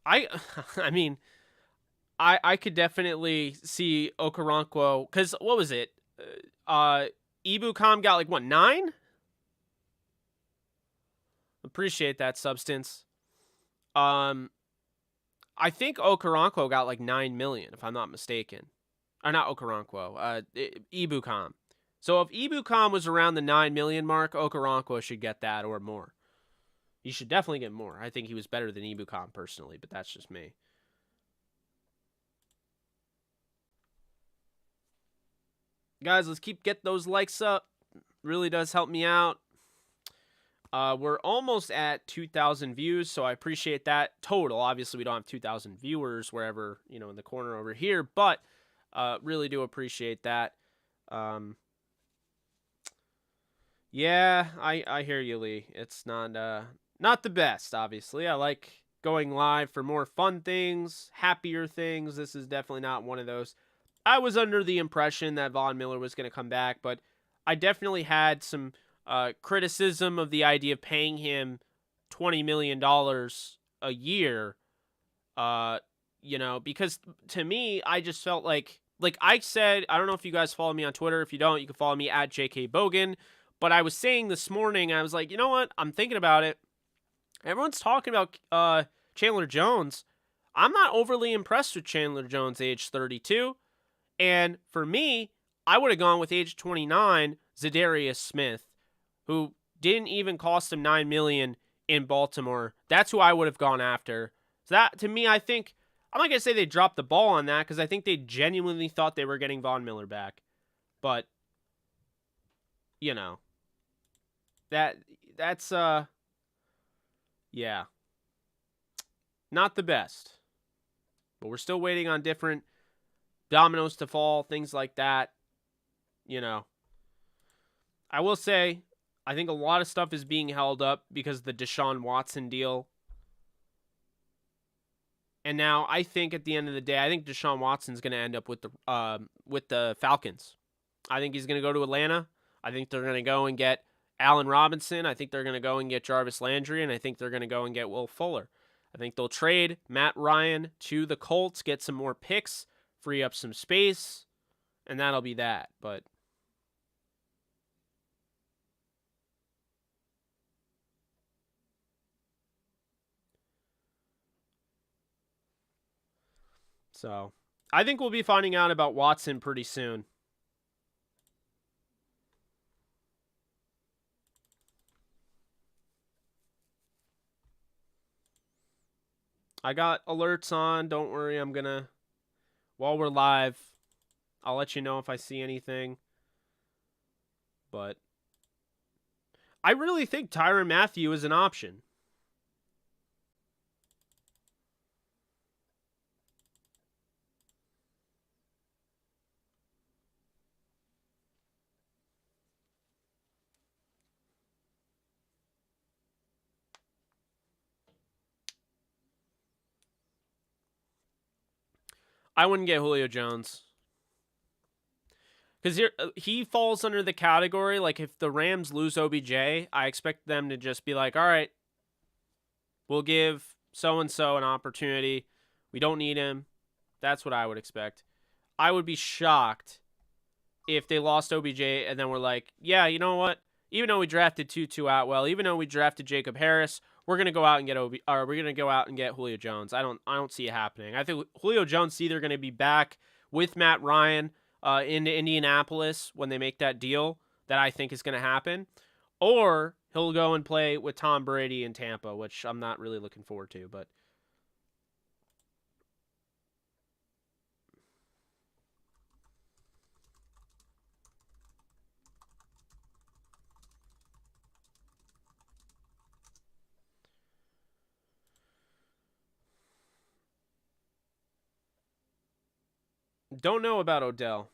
I mean, I could definitely see Okoronkwo, because what was it? Ebukam got like, what, 9? Appreciate that, Substance. I think Okoronkwo got like 9 million, if I'm not mistaken. Or not Okoronkwo, Ebukam. So if Ebukam was around the 9 million mark, Okoronkwo should get that or more. He should definitely get more. I think he was better than Ebukam personally, but that's just me. Guys, let's get those likes up. Really does help me out. We're almost at 2,000 views, so I appreciate that. Total, obviously, we don't have 2,000 viewers wherever, in the corner over here, but really do appreciate that. Yeah, I hear you, Lee. It's not the best, obviously. I like going live for more fun things, happier things. This is definitely not one of those. I was under the impression that Von Miller was going to come back, but I definitely had some criticism of the idea of paying him $20 million a year. Because to me, I just felt like I said, I don't know if you guys follow me on Twitter. If you don't, you can follow me at JK Bogan. But I was saying this morning, I was like, you know what? I'm thinking about it. Everyone's talking about Chandler Jones. I'm not overly impressed with Chandler Jones, age 32. And for me, I would have gone with age 29, Zadarius Smith, who didn't even cost him $9 million in Baltimore. That's who I would have gone after. So that, to me, I think, I'm not going to say they dropped the ball on that because I think they genuinely thought they were getting Von Miller back. But, that's yeah, not the best. But we're still waiting on different dominoes to fall, things like that. I will say, I think a lot of stuff is being held up because of the Deshaun Watson deal. And now I think at the end of the day, I think Deshaun Watson's going to end up with the Falcons. I think he's going to go to Atlanta. I think they're going to go and get Allen Robinson. I think they're going to go and get Jarvis Landry, and I think they're going to go and get Will Fuller. I think they'll trade Matt Ryan to the Colts, get some more picks, free up some space, and that'll be that. But so I think we'll be finding out about Watson pretty soon. I got alerts on. Don't worry, while we're live, I'll let you know if I see anything. But I really think Tyrann Mathieu is an option. I wouldn't get Julio Jones. Because he falls under the category, like if the Rams lose OBJ, I expect them to just be like, all right, we'll give so-and-so an opportunity. We don't need him. That's what I would expect. I would be shocked if they lost OBJ and then we're like, yeah, you know what? Even though we drafted Tutu Atwell, even though we drafted Jacob Harris, we're gonna go out and get Julio Jones. I don't see it happening. I think Julio Jones is either gonna be back with Matt Ryan into Indianapolis when they make that deal that I think is gonna happen, or he'll go and play with Tom Brady in Tampa, which I'm not really looking forward to, but. Don't know about Odell.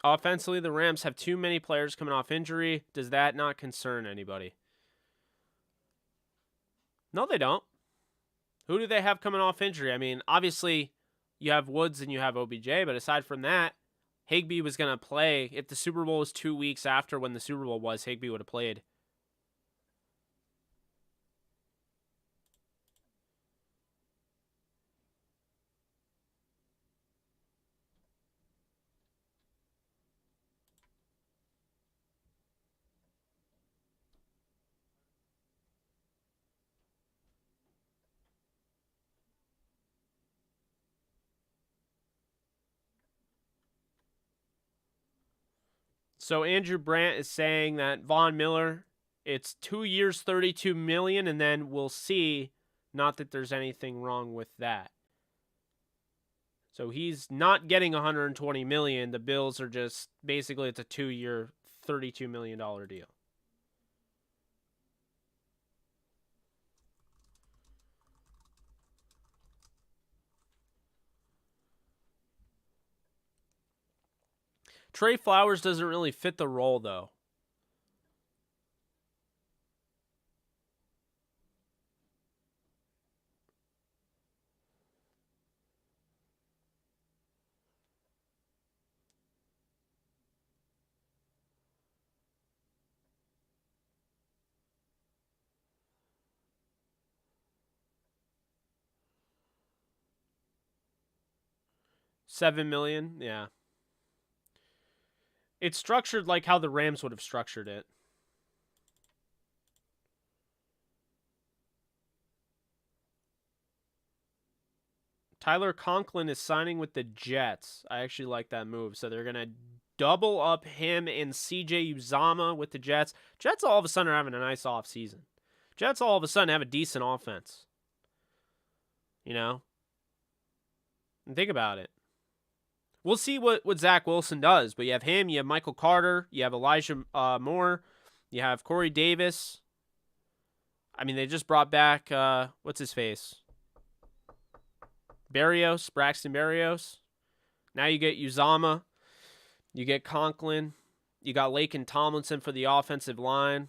Offensively, the Rams have too many players coming off injury. Does that not concern anybody? No, they don't. Who do they have coming off injury? I mean, obviously, you have Woods and you have OBJ, but aside from that, Higbee was going to play. If the Super Bowl was 2 weeks after when the Super Bowl was, Higbee would have played. So Andrew Brandt is saying that Von Miller, it's 2 years, $32 million, and then we'll see. Not that there's anything wrong with that. So he's not getting $120 million. The Bills are just basically it's a 2-year, $32 million deal. Trey Flowers doesn't really fit the role, though. $7 million, yeah. It's structured like how the Rams would have structured it. Tyler Conklin is signing with the Jets. I actually like that move. So they're going to double up him and CJ Uzama with the Jets. Jets all of a sudden are having a nice offseason. Jets all of a sudden have a decent offense. You know? And think about it. We'll see what Zach Wilson does, but you have him, you have Michael Carter, you have Elijah Moore, you have Corey Davis. I mean, they just brought back, what's his face? Braxton Berrios. Now you get Uzama. You get Conklin. You got Laken Tomlinson for the offensive line.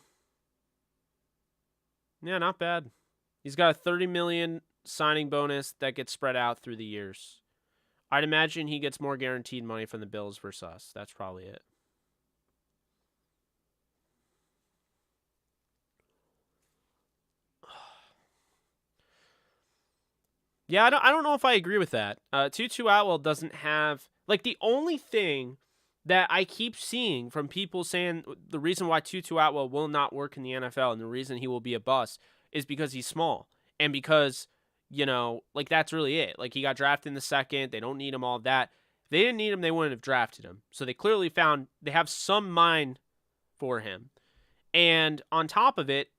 Yeah, not bad. He's got a $30 million signing bonus that gets spread out through the years. I'd imagine he gets more guaranteed money from the Bills versus us. That's probably it. Yeah, I don't know if I agree with that. Tutu Atwell doesn't have... Like, the only thing that I keep seeing from people saying the reason why Tutu Atwell will not work in the NFL and the reason he will be a bust is because he's small. And because, you know, like, that's really it. Like, he got drafted in the second. They don't need him, all of that. If they didn't need him, they wouldn't have drafted him. So they clearly found... They have some mind for him. And on top of it,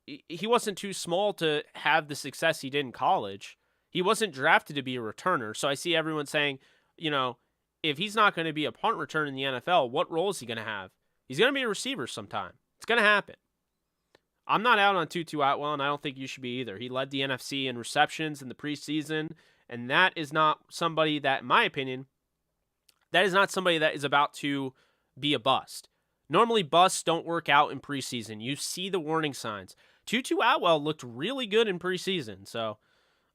he wasn't too small to have the success he did in college. He wasn't drafted to be a returner. So I see everyone saying, you know, if he's not going to be a punt returner in the NFL, what role is he going to have? He's going to be a receiver sometime. It's going to happen. I'm not out on Tutu Atwell, and I don't think you should be either. He led the NFC in receptions in the preseason, and that is not somebody that, in my opinion, that is not somebody that is about to be a bust. Normally, busts don't work out in preseason. You see the warning signs. Tutu Atwell looked really good in preseason, so...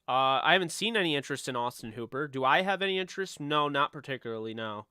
I haven't seen any interest in Austin Hooper. Do I have any interest? No, not particularly, no.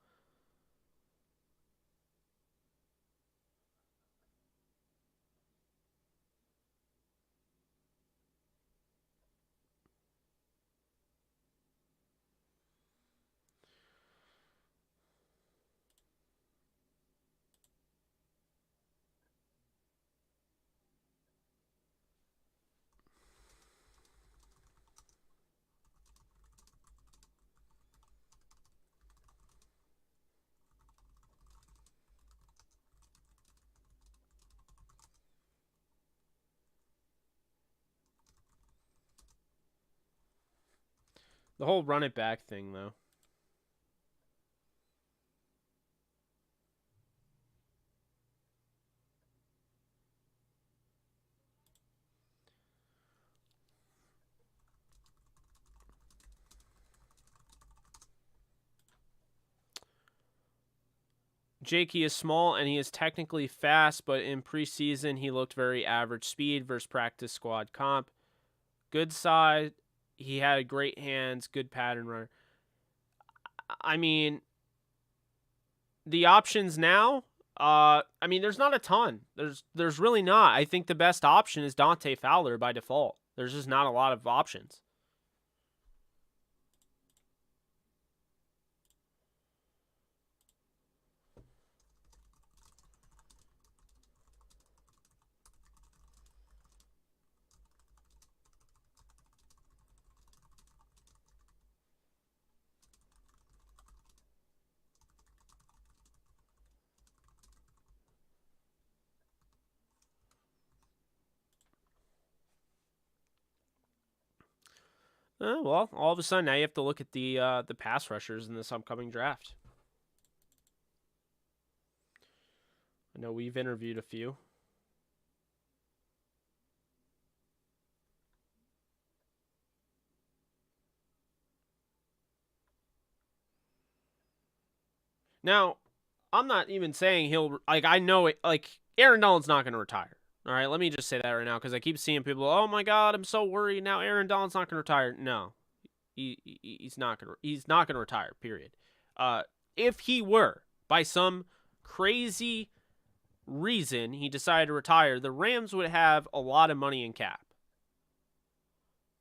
The whole run it back thing, though. Jake, he is small and he is technically fast, but in preseason he looked very average speed versus practice squad comp. Good side. He had great hands, good pattern runner. I mean, the options now, I mean, there's not a ton. There's really not. I think the best option is Dante Fowler by default. There's just not a lot of options. Well, all of a sudden now you have to look at the pass rushers in this upcoming draft. I know we've interviewed a few. Now, I'm not even saying he'll I know it. Aaron Donald's not going to retire. All right, let me just say that right now because I keep seeing people. Oh my God, I'm so worried now. Aaron Donald's not going to retire. No, he's not going to. He's not going to retire. Period. If he were by some crazy reason he decided to retire, the Rams would have a lot of money in cap.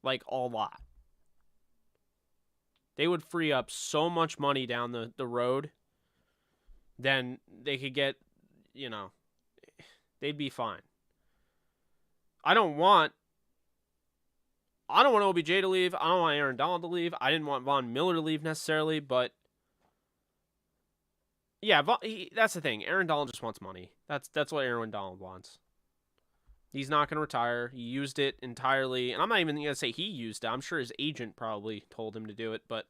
Like a lot. They would free up so much money down the road. Then they could get, they'd be fine. I don't want OBJ to leave. I don't want Aaron Donald to leave. I didn't want Von Miller to leave necessarily, but yeah, that's the thing. Aaron Donald just wants money. That's what Aaron Donald wants. He's not going to retire. He used it entirely, and I'm not even going to say he used it. I'm sure his agent probably told him to do it, but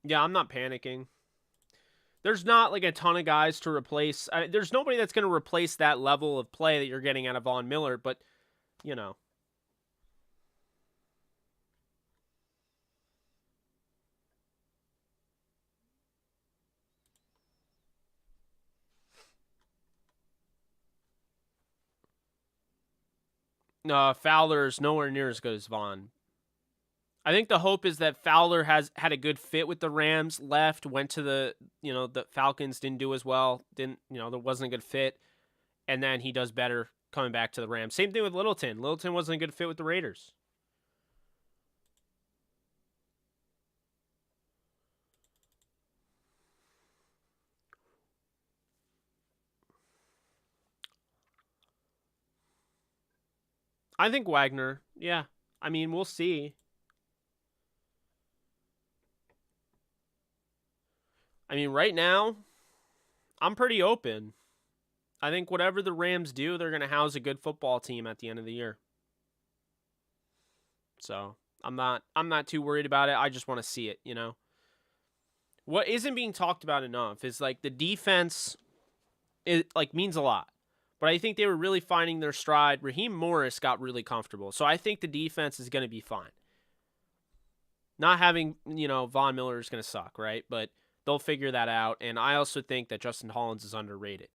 Yeah, I'm not panicking. There's not like a ton of guys to replace. There's nobody that's going to replace that level of play that you're getting out of Von Miller, but Fowler's nowhere near as good as Vaughn. I think the hope is that Fowler has had a good fit with the Rams, left, went to the Falcons, didn't do as well, there wasn't a good fit, and then he does better coming back to the Rams. Same thing with Littleton. Littleton wasn't a good fit with the Raiders. I think Wagner, yeah. I mean, we'll see. I mean, right now, I'm pretty open. I think whatever the Rams do, they're going to house a good football team at the end of the year. So I'm not too worried about it. I just want to see it, What isn't being talked about enough is like the defense means a lot. But I think they were really finding their stride. Raheem Morris got really comfortable. So I think the defense is going to be fine. Not having, Von Miller is going to suck, right? But they'll figure that out. And I also think that Justin Hollins is underrated.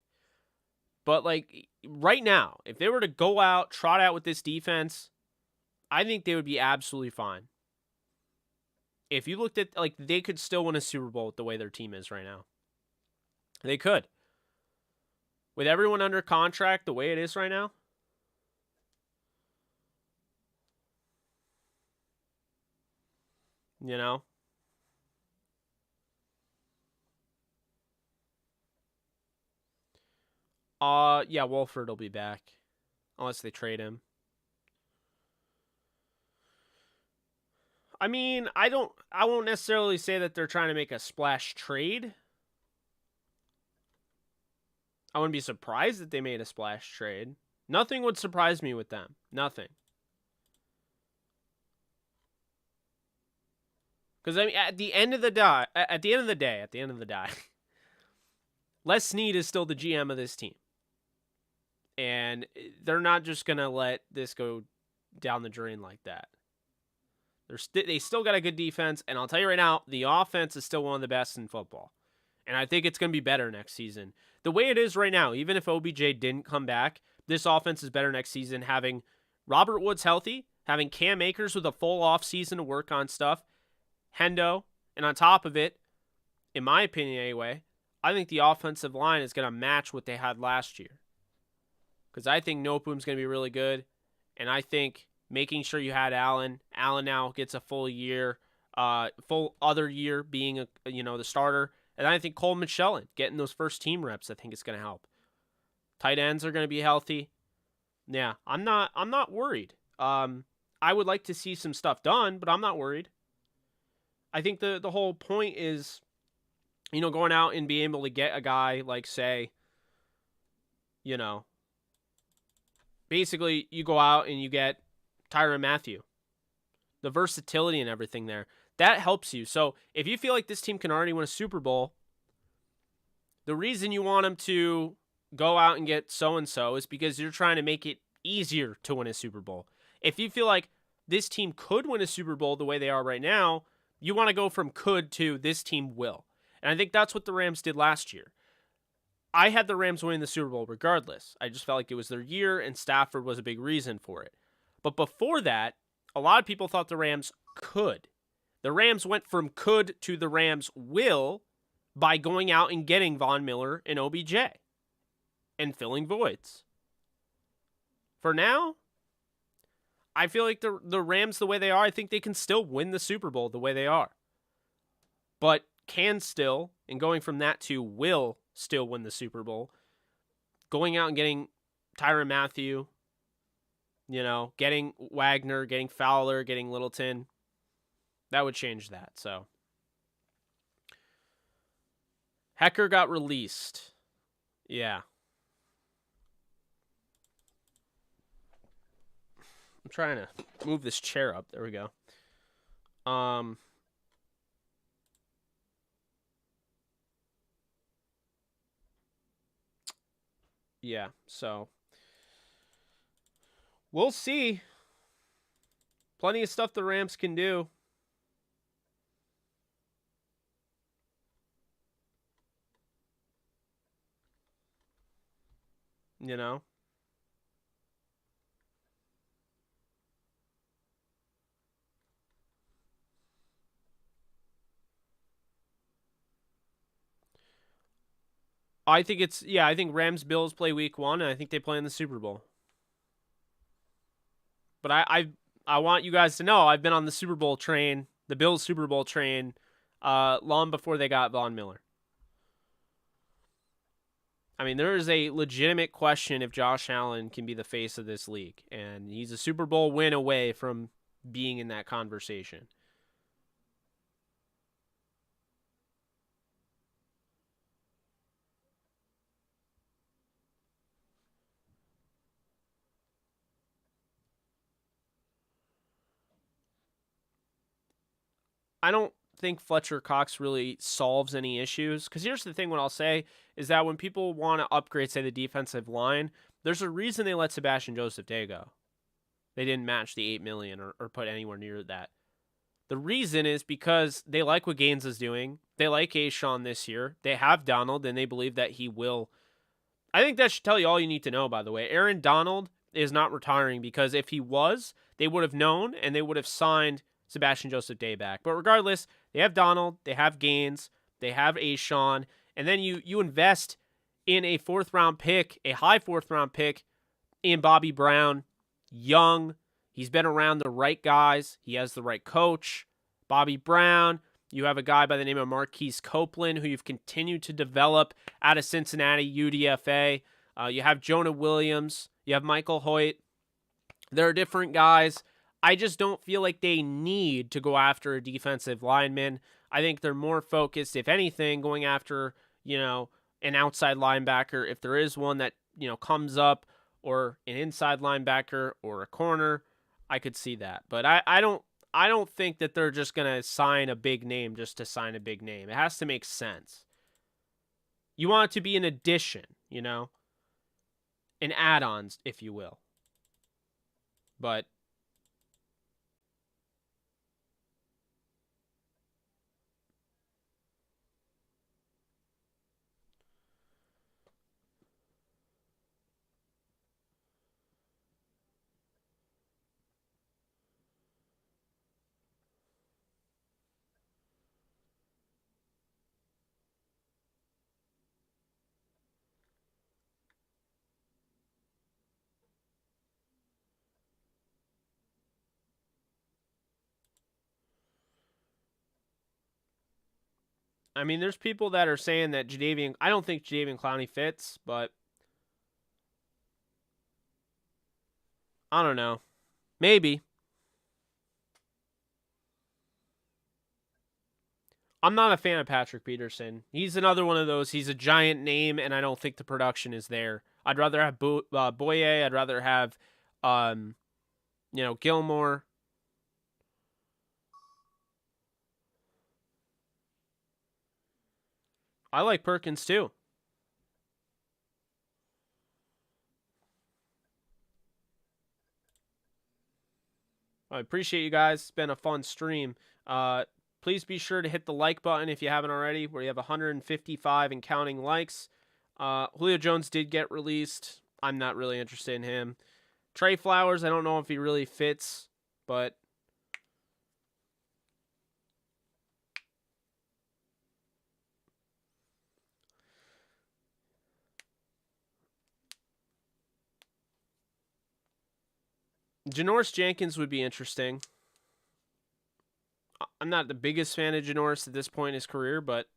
But, right now, if they were to go out, trot out with this defense, I think they would be absolutely fine. If you looked at, they could still win a Super Bowl with the way their team is right now. They could. With everyone under contract the way it is right now. Yeah, Wolford will be back. Unless they trade him. I mean, I won't necessarily say that they're trying to make a splash trade. I wouldn't be surprised if they made a splash trade. Nothing would surprise me with them. Nothing. Because I mean, at the end of the day, Les Snead is still the GM of this team, and they're not just gonna let this go down the drain like that. They still got a good defense, and I'll tell you right now, the offense is still one of the best in football, and I think it's gonna be better next season. The way it is right now, even if OBJ didn't come back, this offense is better next season. Having Robert Woods healthy, having Cam Akers with a full off season to work on stuff. Hendo, and on top of it, in my opinion anyway, I think the offensive line is going to match what they had last year. Because I think Noteboom's going to be really good, and I think making sure you had Allen now gets a full year, full other year being the starter, and I think Coleman Shelton getting those first team reps, I think it's going to help. Tight ends are going to be healthy. Yeah, I'm not worried. I would like to see some stuff done, but I'm not worried. I think the whole point is, going out and being able to get a guy like, say, basically you go out and you get Tyrann Mathieu. The versatility and everything there. That helps you. So if you feel like this team can already win a Super Bowl, the reason you want them to go out and get so-and-so is because you're trying to make it easier to win a Super Bowl. If you feel like this team could win a Super Bowl the way they are right now, you want to go from could to this team will. And I think that's what the Rams did last year. I had the Rams winning the Super Bowl regardless. I just felt like it was their year, and Stafford was a big reason for it. But before that, a lot of people thought the Rams could. The Rams went from could to the Rams will by going out and getting Von Miller and OBJ and filling voids. For now, I feel like the Rams, the way they are, I think they can still win the Super Bowl the way they are. But can still, and going from that to will still win the Super Bowl, going out and getting Tyrann Mathieu, getting Wagner, getting Fowler, getting Littleton, that would change that. So Hekker got released. Yeah. I'm trying to move this chair up. There we go. Yeah, so we'll see. Plenty of stuff the Rams can do. I think Rams Bills play week 1, and I think they play in the Super Bowl. But I want you guys to know I've been on the Super Bowl train, the Bills Super Bowl train, long before they got Von Miller. I mean, there is a legitimate question if Josh Allen can be the face of this league, and he's a Super Bowl win away from being in that conversation. I don't think Fletcher Cox really solves any issues. Because here's the thing, what I'll say is that when people want to upgrade, say, the defensive line, there's a reason they let Sebastian Joseph Day go. They didn't match the $8 million or put anywhere near that. The reason is because they like what Gaines is doing. They like A'Shawn this year. They have Donald, and they believe that he will. I think that should tell you all you need to know, by the way. Aaron Donald is not retiring, because if he was, they would have known, and they would have signed Sebastian Joseph Day back. But regardless, they have Donald, they have Gaines, they have A'Shawn, and then you invest in a 4th-round pick, a high 4th-round pick in Bobby Brown. Young, he's been around the right guys, he has the right coach. Bobby Brown, you have a guy by the name of Marquise Copeland, who you've continued to develop out of Cincinnati, UDFA. You have Jonah Williams, you have Michael Hoyt. There are different guys. I just don't feel like they need to go after a defensive lineman. I think they're more focused, if anything, going after, an outside linebacker. If there is one that, comes up, or an inside linebacker or a corner, I could see that. But I don't think that they're just going to sign a big name just to sign a big name. It has to make sense. You want it to be an addition, an add-ons, if you will. But I mean, there's people that are saying that I don't think Jadeveon Clowney fits, but I don't know. Maybe. I'm not a fan of Patrick Peterson. He's another one of those. He's a giant name, and I don't think the production is there. I'd rather have Boye. I'd rather have, Gilmore. I like Perkins too. I appreciate you guys. It's been a fun stream. Please be sure to hit the like button if you haven't already. We have 155 and counting likes. Julio Jones did get released. I'm not really interested in him. Trey Flowers, I don't know if he really fits, but Janoris Jenkins would be interesting. I'm not the biggest fan of Janoris at this point in his career, but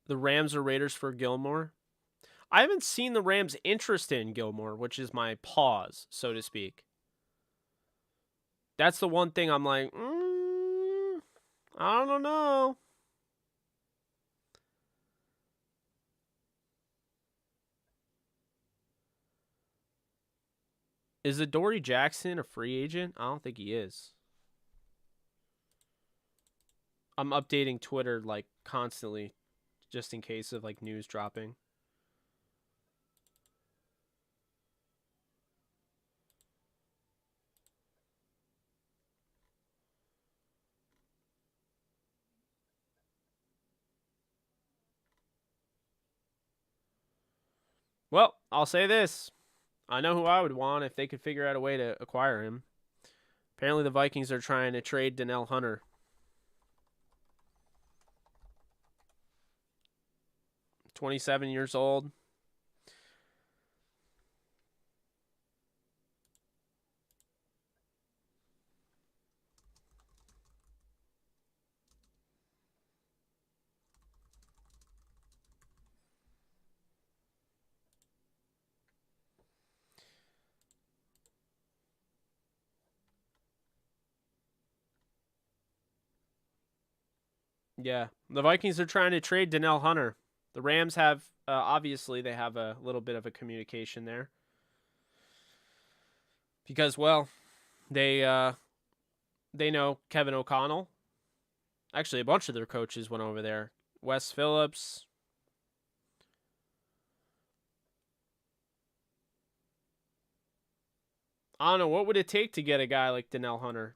the Rams or Raiders for Gilmore. I haven't seen the Rams interested in Gilmore, which is my pause, so to speak. That's the one thing I'm like, I don't know. Is Adoree Jackson a free agent? I don't think he is. I'm updating Twitter like constantly just in case of like news dropping. Well, I'll say this. I know who I would want if they could figure out a way to acquire him. Apparently the Vikings are trying to trade Danielle Hunter. 27 years old. Yeah, the Vikings are trying to trade Danielle Hunter. The Rams have, obviously, they have a little bit of a communication there. Because, well, they know Kevin O'Connell. Actually, a bunch of their coaches went over there. Wes Phillips. I don't know. What would it take to get a guy like Danielle Hunter?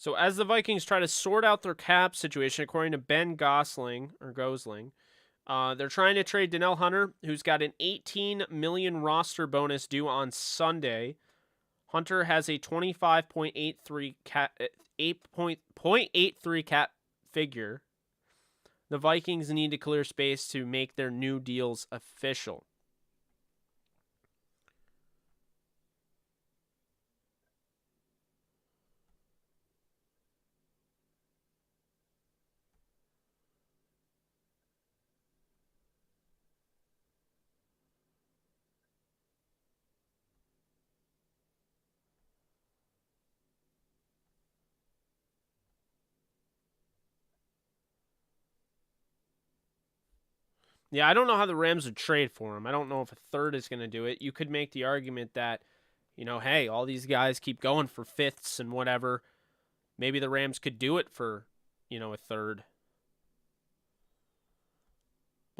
So as the Vikings try to sort out their cap situation, according to Ben Gosling, they're trying to trade Danielle Hunter, who's got an $18 million roster bonus due on Sunday. Hunter has a 25.83 cap, 8.83 cap figure. The Vikings need to clear space to make their new deals official. Yeah, I don't know how the Rams would trade for him. I don't know if a third is going to do it. You could make the argument that, hey, all these guys keep going for fifths and whatever. Maybe the Rams could do it for, a third.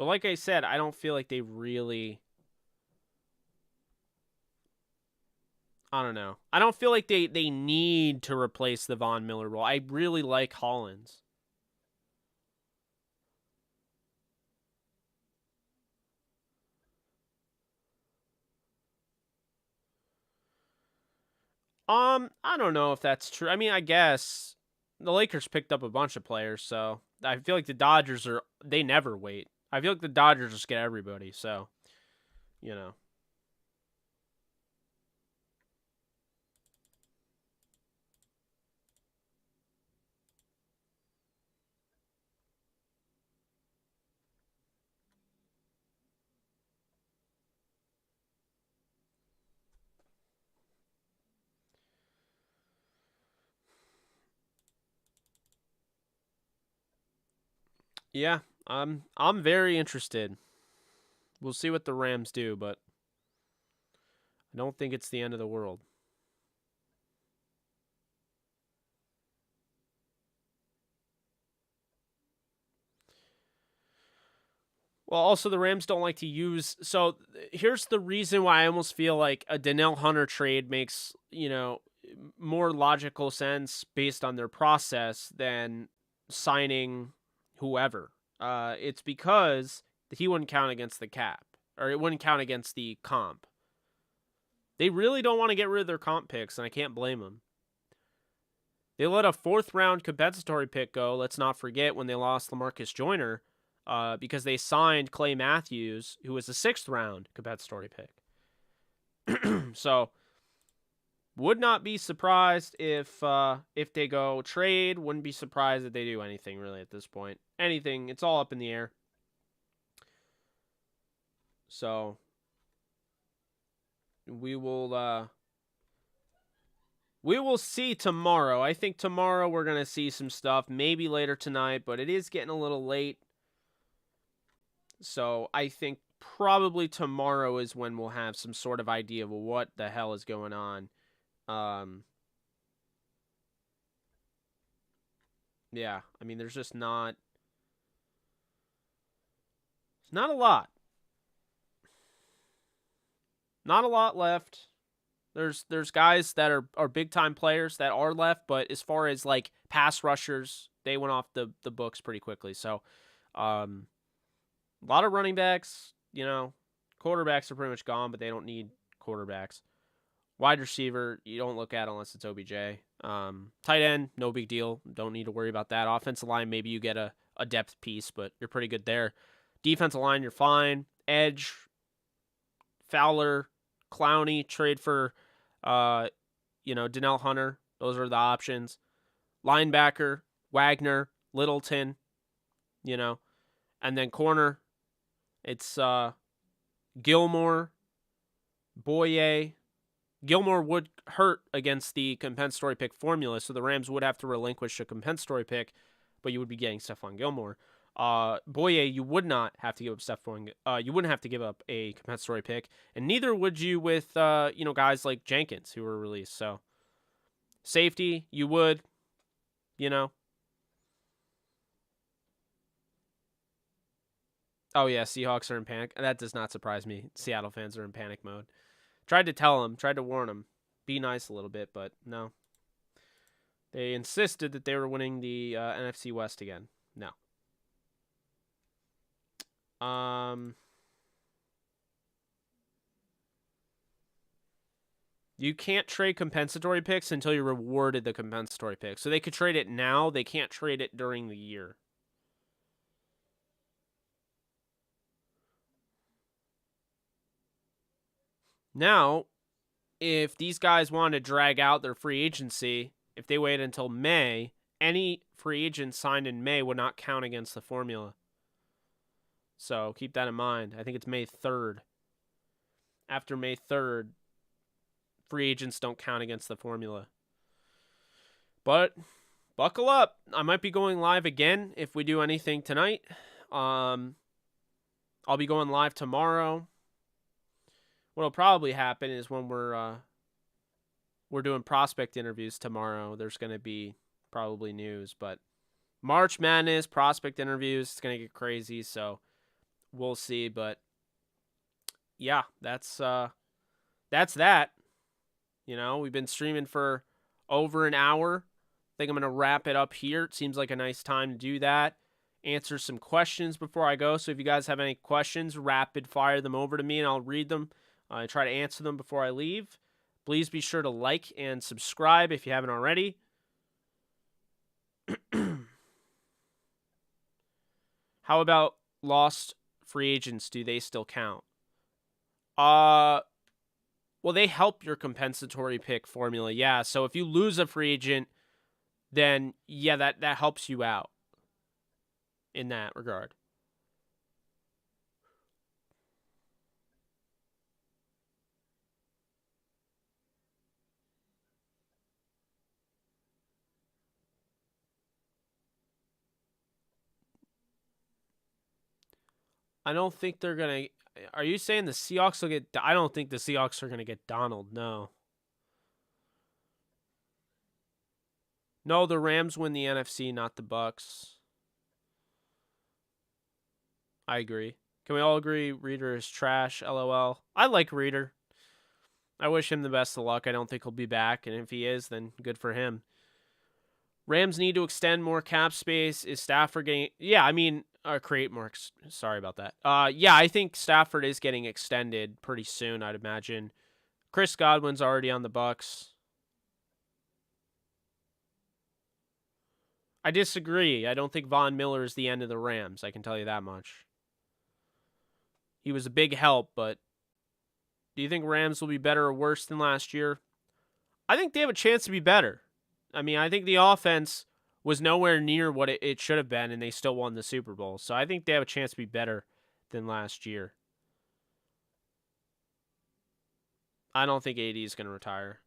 But like I said, I don't feel like they really... I don't know. I don't feel like they need to replace the Von Miller role. I really like Hollins. I don't know if that's true. I mean, I guess the Lakers picked up a bunch of players, so I feel like the Dodgers they never wait. I feel like the Dodgers just get everybody, so, you know. Yeah, I'm very interested. We'll see what the Rams do, but I don't think it's the end of the world. Well, also the Rams don't like to use. So here's the reason why I almost feel like a Danielle Hunter trade makes, more logical sense based on their process than signing whoever. It's because he wouldn't count against the cap, or it wouldn't count against the comp. They really don't want to get rid of their comp picks, and I can't blame them. They let a 4th round compensatory pick go. Let's not forget when they lost LaMarcus Joyner. Because they signed Clay Matthews, who was a 6th round compensatory pick. So, would not be surprised if they go trade. Wouldn't be surprised if they do anything really at this point. Anything, it's all up in the air. So, we will see tomorrow. I think tomorrow we're gonna see some stuff. Maybe later tonight, but it is getting a little late. So I think probably tomorrow is when we'll have some sort of idea of what the hell is going on. Yeah, I mean, there's just not... It's not a lot. Not a lot left. There's guys that are big-time players that are left, but as far as, like, pass rushers, they went off the books pretty quickly. So, a lot of running backs, quarterbacks are pretty much gone, but they don't need quarterbacks. Wide receiver, you don't look at unless it's OBJ. Tight end, no big deal. Don't need to worry about that. Offensive line, maybe you get a depth piece, but you're pretty good there. Defensive line, you're fine. Edge, Fowler, Clowney, trade for, Danielle Hunter. Those are the options. Linebacker, Wagner, Littleton, and then corner, it's Gilmore, Boye. Gilmore would hurt against the compensatory pick formula, so the Rams would have to relinquish a compensatory pick, but you would be getting Stephon Gilmore. Boye, you would not have to give up you wouldn't have to give up a compensatory pick, and neither would you with guys like Jenkins who were released. So safety, you would, Oh yeah, Seahawks are in panic. That does not surprise me. Seattle fans are in panic mode. Tried to tell them, tried to warn them, be nice a little bit, but no. They insisted that they were winning the NFC West again. No. You can't trade compensatory picks until you're rewarded the compensatory pick. So they could trade it now. They can't trade it during the year. Now, if these guys want to drag out their free agency, if they wait until May, any free agent signed in May would not count against the formula. So keep that in mind. I think it's May 3rd. After May 3rd, free agents don't count against the formula. But buckle up. I might be going live again if we do anything tonight. I'll be going live tomorrow. What'll probably happen is when we're doing prospect interviews tomorrow, there's going to be probably news. But March Madness, prospect interviews, it's going to get crazy. So we'll see. But yeah, that's that. You know, we've been streaming for over an hour. I think I'm going to wrap it up here. It seems like a nice time to do that. Answer some questions before I go. So if you guys have any questions, rapid fire them over to me and I'll read them. I try to answer them before I leave. Please be sure to like and subscribe if you haven't already. How about lost free agents? Do they still count? Well, they help your compensatory pick formula. Yeah, so if you lose a free agent, then yeah, that helps you out in that regard. I don't think they're going to. Are you saying the Seahawks will get. I don't think the Seahawks are going to get Donald. No. No, the Rams win the NFC, not the Bucks. I agree. Can we all agree Reader is trash? LOL. I like Reader. I wish him the best of luck. I don't think he'll be back, and if he is, then good for him. Rams need to extend more cap space. Is Stafford getting? Yeah, I mean, create more. Sorry about that. Yeah, I think Stafford is getting extended pretty soon. I'd imagine. Chris Godwin's already on the Bucks. I disagree. I don't think Von Miller is the end of the Rams. I can tell you that much. He was a big help, but do you think Rams will be better or worse than last year? I think they have a chance to be better. I mean, I think the offense was nowhere near what it should have been, and they still won the Super Bowl. So I think they have a chance to be better than last year. I don't think AD is going to retire.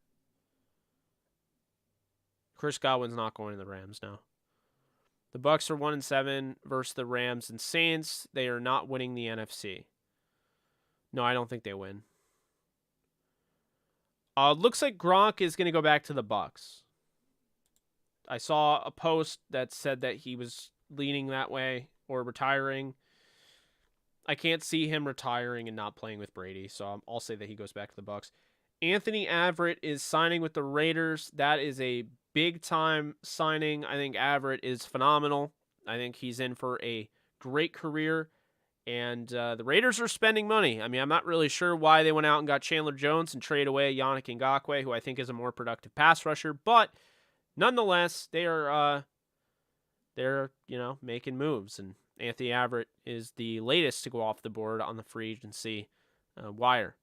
Chris Godwin's not going to the Rams now. The Bucks are 1-7 versus the Rams and Saints. They are not winning the NFC. No, I don't think they win. Looks like Gronk is going to go back to the Bucks. I saw a post that said that he was leaning that way or retiring. I can't see him retiring and not playing with Brady, so I'll say that he goes back to the Bucks. Anthony Averett is signing with the Raiders. That is a big-time signing. I think Averett is phenomenal. I think he's in for a great career. And the Raiders are spending money. I mean, I'm not really sure why they went out and got Chandler Jones and traded away Yannick Ngakoue, who I think is a more productive pass rusher. But nonetheless, they're making moves. And Anthony Averett is the latest to go off the board on the free agency wire.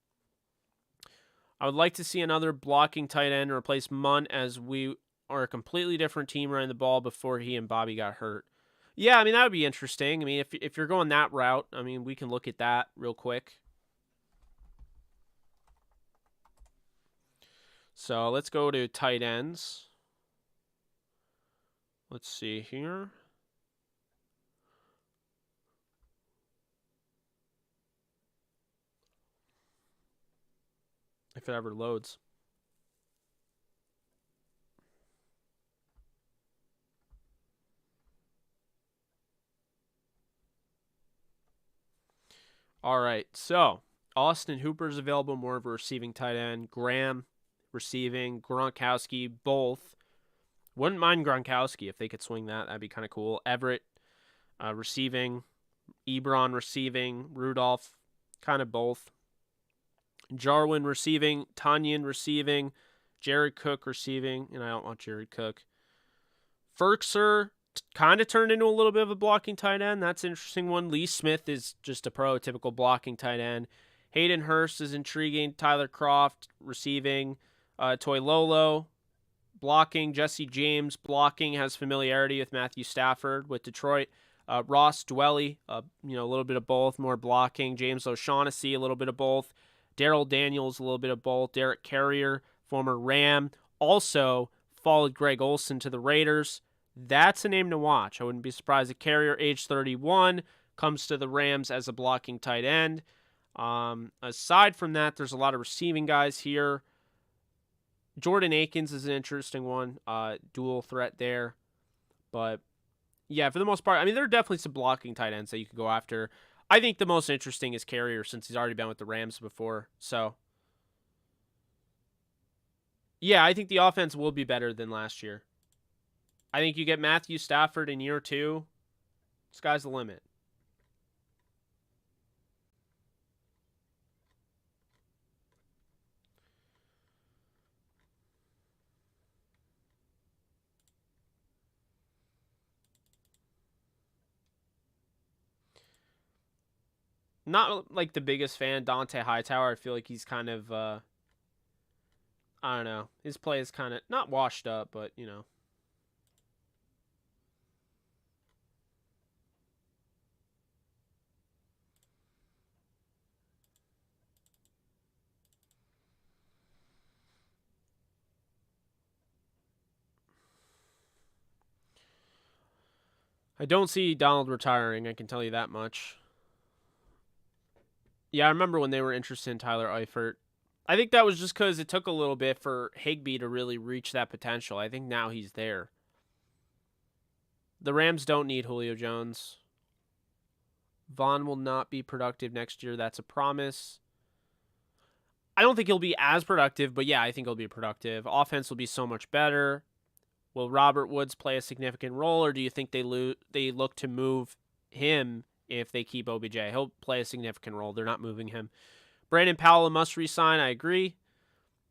I would like to see another blocking tight end replace Munt, as we are a completely different team running the ball before he and Bobby got hurt. Yeah, I mean, that would be interesting. I mean, if you're going that route, I mean, we can look at that real quick. So let's go to tight ends. Let's see here. If it ever loads. All right, so Austin Hooper is available, more of a receiving tight end. Graham, receiving. Gronkowski, both. Wouldn't mind Gronkowski if they could swing that. That'd be kind of cool. Everett, receiving. Ebron, receiving. Rudolph, kind of both. Jarwin, receiving. Tanyan, receiving. Jared Cook, receiving. And I don't want Jared Cook. Ferkser kind of turned into a little bit of a blocking tight end. That's an interesting one. Lee Smith is just a prototypical blocking tight end. Hayden Hurst is intriguing. Tyler Kroft, receiving. Toy Lolo, blocking. Jesse James, blocking, has familiarity with Matthew Stafford with Detroit. Ross Dwelly, a little bit of both, more blocking. James O'Shaughnessy, a little bit of both. Daryl Daniels, a little bit of both. Derek Carrier, former Ram, also followed Greg Olsen to the Raiders. That's a name to watch. I wouldn't be surprised if Carrier, age 31, comes to the Rams as a blocking tight end. Aside from that, there's a lot of receiving guys here. Jordan Akins is an interesting one. Dual threat there. But, yeah, for the most part, I mean, there are definitely some blocking tight ends that you could go after. I think the most interesting is Carrier since he's already been with the Rams before. So, yeah, I think the offense will be better than last year. I think you get Matthew Stafford in year 2. Sky's the limit. Not like the biggest fan, Dante Hightower. I feel like he's kind of, I don't know. His play is kind of not washed up, but you know. I don't see Donald retiring. I can tell you that much. Yeah, I remember when they were interested in Tyler Eifert. I think that was just because it took a little bit for Higbee to really reach that potential. I think now he's there. The Rams don't need Julio Jones. Vaughn will not be productive next year. That's a promise. I don't think he'll be as productive, but yeah, I think he'll be productive. Offense will be so much better. Will Robert Woods play a significant role, or do you think they look to move him if they keep OBJ? He'll play a significant role. They're not moving him. Brandon Powell must resign. I agree.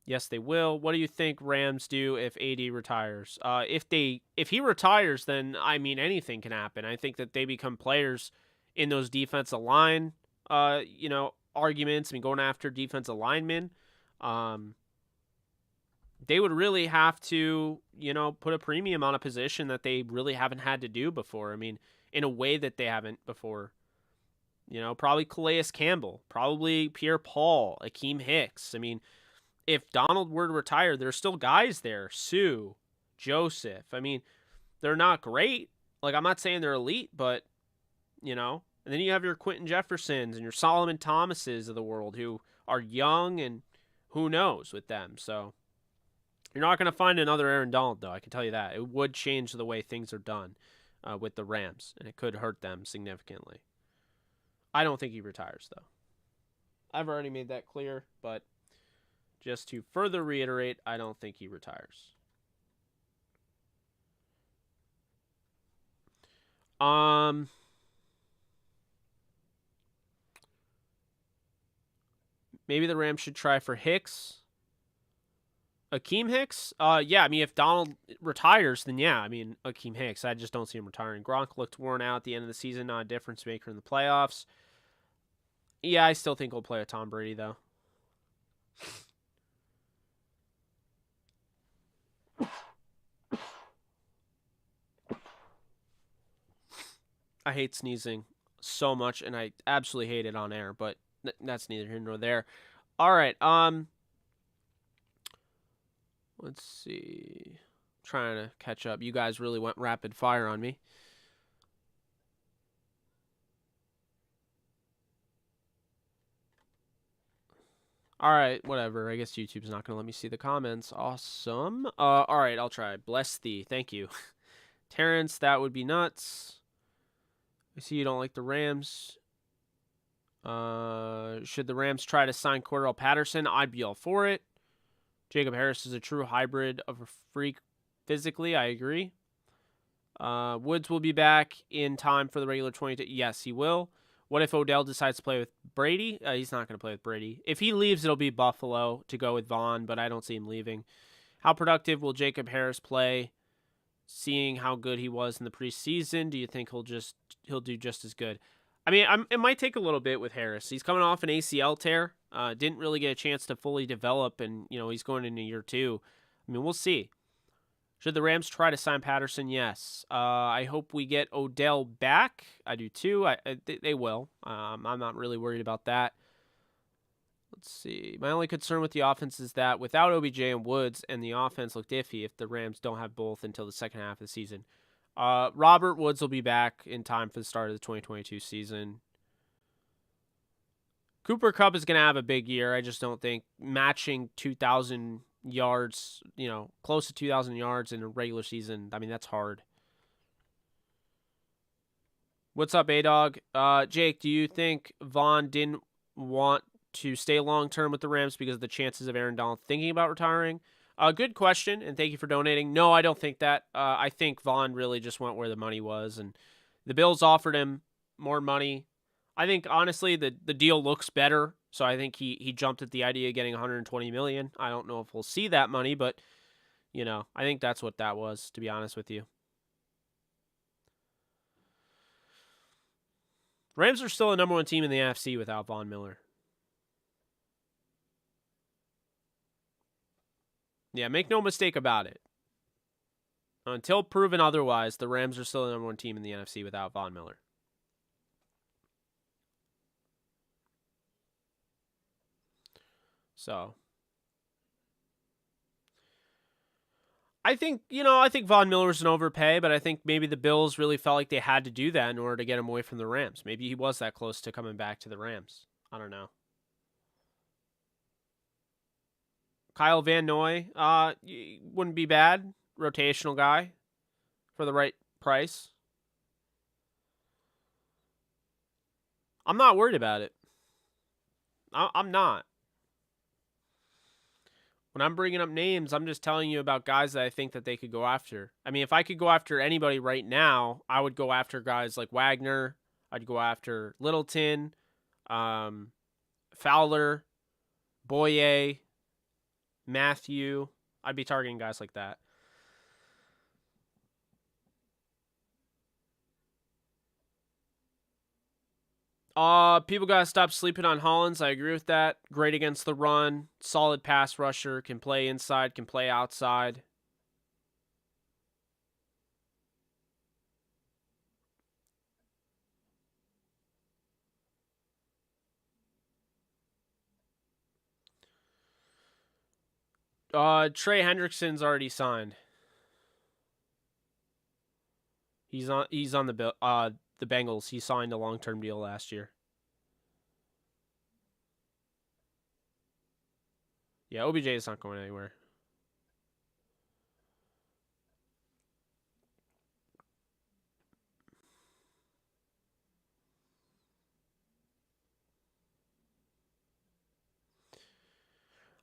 Yes, they will. What do you think Rams do if AD retires? If he retires, then I mean anything can happen. I think that they become players in those defensive line, arguments. I mean, going after defensive linemen. They would really have to, put a premium on a position that they really haven't had to do before. I mean, in a way that they haven't before. Probably Calais Campbell, probably Pierre-Paul, Akeem Hicks. I mean, if Donald were to retire, there's still guys there. Sue, Joseph. I mean, they're not great. Like, I'm not saying they're elite, but, and then you have your Quentin Jeffersons and your Solomon Thomases of the world who are young and who knows with them. So you're not going to find another Aaron Donald, though. I can tell you that. It would change the way things are done with the Rams, and it could hurt them significantly. I don't think he retires, though. I've already made that clear, but just to further reiterate, I don't think he retires. Maybe the Rams should try for Hicks. Akeem Hicks? Yeah, I mean, if Donald retires, then yeah, I mean, Akeem Hicks. I just don't see him retiring. Gronk looked worn out at the end of the season, not a difference maker in the playoffs. Yeah, I still think he'll play with Tom Brady, though. I hate sneezing so much, and I absolutely hate it on air, but that's neither here nor there. All right, let's see. I'm trying to catch up. You guys really went rapid fire on me. All right, whatever. I guess YouTube's not going to let me see the comments. Awesome. All right, I'll try. Bless thee. Thank you. Terrence, that would be nuts. I see you don't like the Rams. Should the Rams try to sign Cordell Patterson? I'd be all for it. Jacob Harris is a true hybrid of a freak physically. I agree. Woods will be back in time for the regular 22. Yes, he will. What if Odell decides to play with Brady? He's not going to play with Brady. If he leaves, it'll be Buffalo to go with Vaughn, but I don't see him leaving. How productive will Jacob Harris play? Seeing how good he was in the preseason, do you think he'll do just as good? I mean, it might take a little bit with Harris. He's coming off an ACL tear. Didn't really get a chance to fully develop, and he's going into year 2. I mean, we'll see. Should the Rams try to sign Patterson? Yes. I hope we get Odell back. I do too. They will. I'm not really worried about that. Let's see. My only concern with the offense is that without OBJ and Woods, and the offense looked iffy if the Rams don't have both until the second half of the season. Robert Woods will be back in time for the start of the 2022 season. Cooper Kupp is going to have a big year. I just don't think matching 2,000 yards, close to 2,000 yards in a regular season, I mean, that's hard. What's up, A-Dog? Jake, do you think Vaughn didn't want to stay long-term with the Rams because of the chances of Aaron Donald thinking about retiring? Good question, and thank you for donating. No, I don't think that. I think Vaughn really just went where the money was, and the Bills offered him more money. I think, honestly, the deal looks better, so I think he jumped at the idea of getting $120 million. I don't know if we'll see that money, but, you know, I think that's what that was, to be honest with you. Rams are still a number one team in the NFC without Von Miller. Yeah, make no mistake about it. Until proven otherwise, the Rams are still the number one team in the NFC without Von Miller. So, I think Von Miller's an overpay, but I think maybe the Bills really felt like they had to do that in order to get him away from the Rams. Maybe he was that close to coming back to the Rams. I don't know. Kyle Van Noy, wouldn't be bad. Rotational guy for the right price. I'm not worried about it. I'm not. When I'm bringing up names, I'm just telling you about guys that I think that they could go after. I mean, if I could go after anybody right now, I would go after guys like Wagner. I'd go after Littleton, Fowler, Boye, Matthew. I'd be targeting guys like that. People gotta stop sleeping on Hollins. I agree with that. Great against the run, solid pass rusher, can play inside, can play outside. Trey Hendrickson's already signed. He's on the Bengals. He signed a long-term deal last year. Yeah, OBJ is not going anywhere.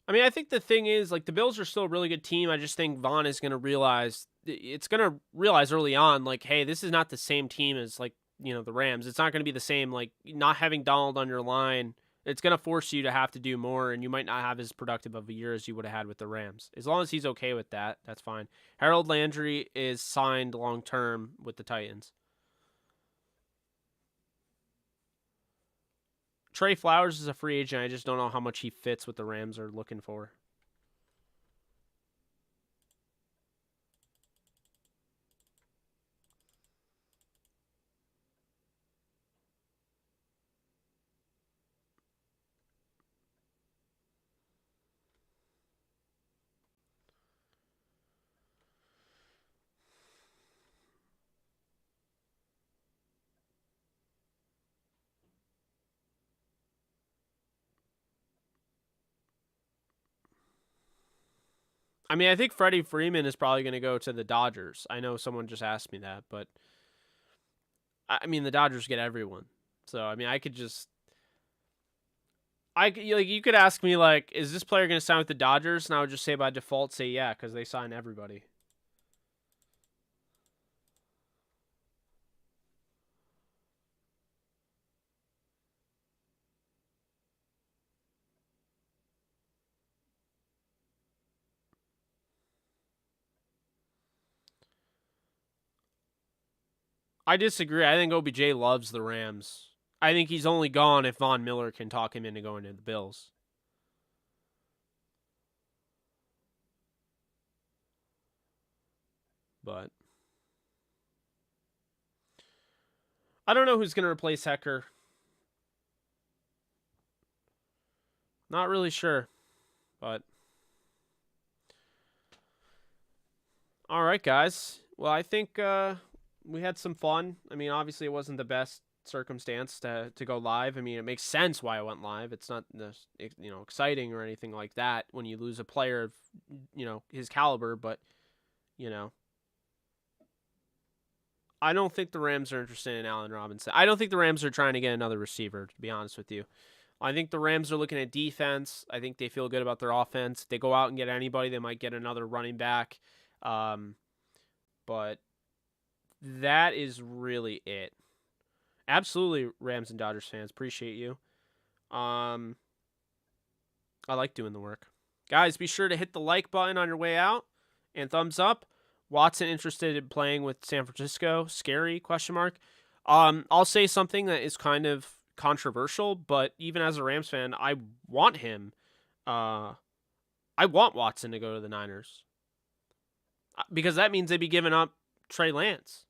I mean, I think the thing is, like, the Bills are still a really good team. I just think Vaughn is going to realize early on, like, hey, this is not the same team as, like, you know, the Rams. It's not going to be the same, like, not having Donald on your line. It's going to force you to have to do more, and you might not have as productive of a year as you would have had with the Rams. As long as he's okay with that, that's fine. Harold Landry is signed long-term with the Titans. Trey Flowers is a free agent. I just don't know how much he fits what the Rams are looking for. I mean, I think Freddie Freeman is probably going to go to the Dodgers. I know someone just asked me that, but I mean, the Dodgers get everyone. So, I mean, you could ask me, like, is this player going to sign with the Dodgers? And I would just say by default, say yeah, because they sign everybody. I disagree. I think OBJ loves the Rams. I think he's only gone if Von Miller can talk him into going to the Bills. But I don't know who's going to replace Hecker. Not really sure. But all right, guys. Well, I think we had some fun. I mean, obviously, it wasn't the best circumstance to go live. I mean, it makes sense why I went live. It's not exciting or anything like that when you lose a player of his caliber, but I don't think the Rams are interested in Allen Robinson. I don't think the Rams are trying to get another receiver, to be honest with you. I think the Rams are looking at defense. I think they feel good about their offense. If they go out and get anybody, they might get another running back. But that is really it. Absolutely, Rams and Dodgers fans. Appreciate you. I like doing the work. Guys, be sure to hit the like button on your way out and thumbs up. Watson interested in playing with San Francisco? Scary? Question mark. I'll say something that is kind of controversial, but even as a Rams fan, I want him. I want Watson to go to the Niners because that means they'd be giving up Trey Lance.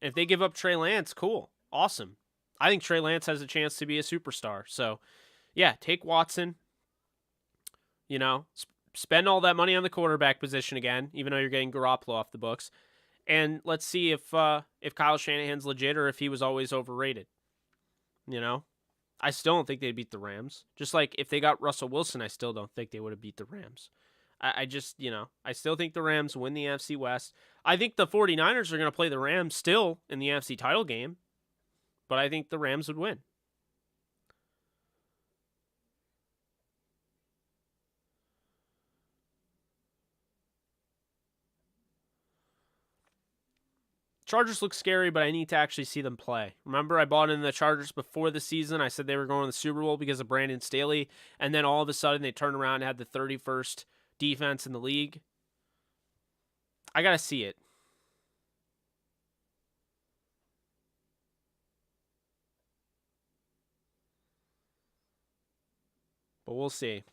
If they give up Trey Lance, cool, awesome. I think Trey Lance has a chance to be a superstar. So, yeah, take Watson. You know, spend all that money on the quarterback position again, even though you're getting Garoppolo off the books. And let's see if Kyle Shanahan's legit or if he was always overrated. You know, I still don't think they'd beat the Rams. Just like if they got Russell Wilson, I still don't think they would have beat the Rams. I just, I still think the Rams win the NFC West. I think the 49ers are going to play the Rams still in the NFC title game, but I think the Rams would win. Chargers look scary, but I need to actually see them play. Remember, I bought in the Chargers before the season. I said they were going to the Super Bowl because of Brandon Staley, and then all of a sudden they turned around and had the 31st defense in the league. I got to see it. But we'll see.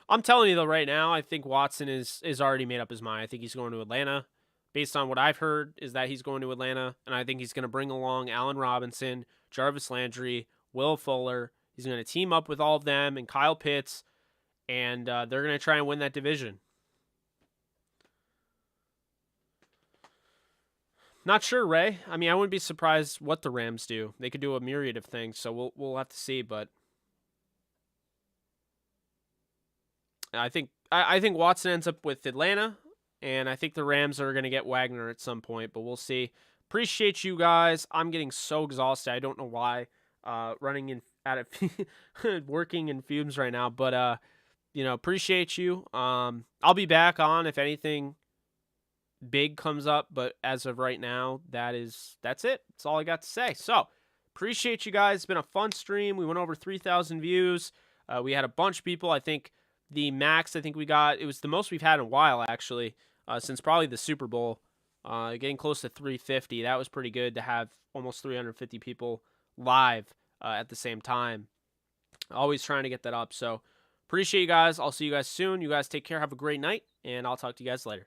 I'm telling you, though, right now, I think Watson is already made up his mind. I think he's going to Atlanta. Based on what I've heard, is that he's going to Atlanta, and I think he's going to bring along Allen Robinson, Jarvis Landry, Will Fuller. He's going to team up with all of them and Kyle Pitts, and they're going to try and win that division. Not sure, Ray. I mean, I wouldn't be surprised what the Rams do. They could do a myriad of things, so we'll have to see. But I think Watson ends up with Atlanta. And I think the Rams are going to get Wagner at some point, but we'll see. Appreciate you guys. I'm getting so exhausted. I don't know why. Running in out of working in fumes right now, but appreciate you. I'll be back on if anything big comes up, but as of right now, that's it. That's all I got to say. So, appreciate you guys. It's been a fun stream. We went over 3,000 views. We had a bunch of people. I think the max we got, it was the most we've had in a while, actually, since probably the Super Bowl, getting close to 350. That was pretty good to have almost 350 people live at the same time. Always trying to get that up. So appreciate you guys. I'll see you guys soon. You guys take care. Have a great night, and I'll talk to you guys later.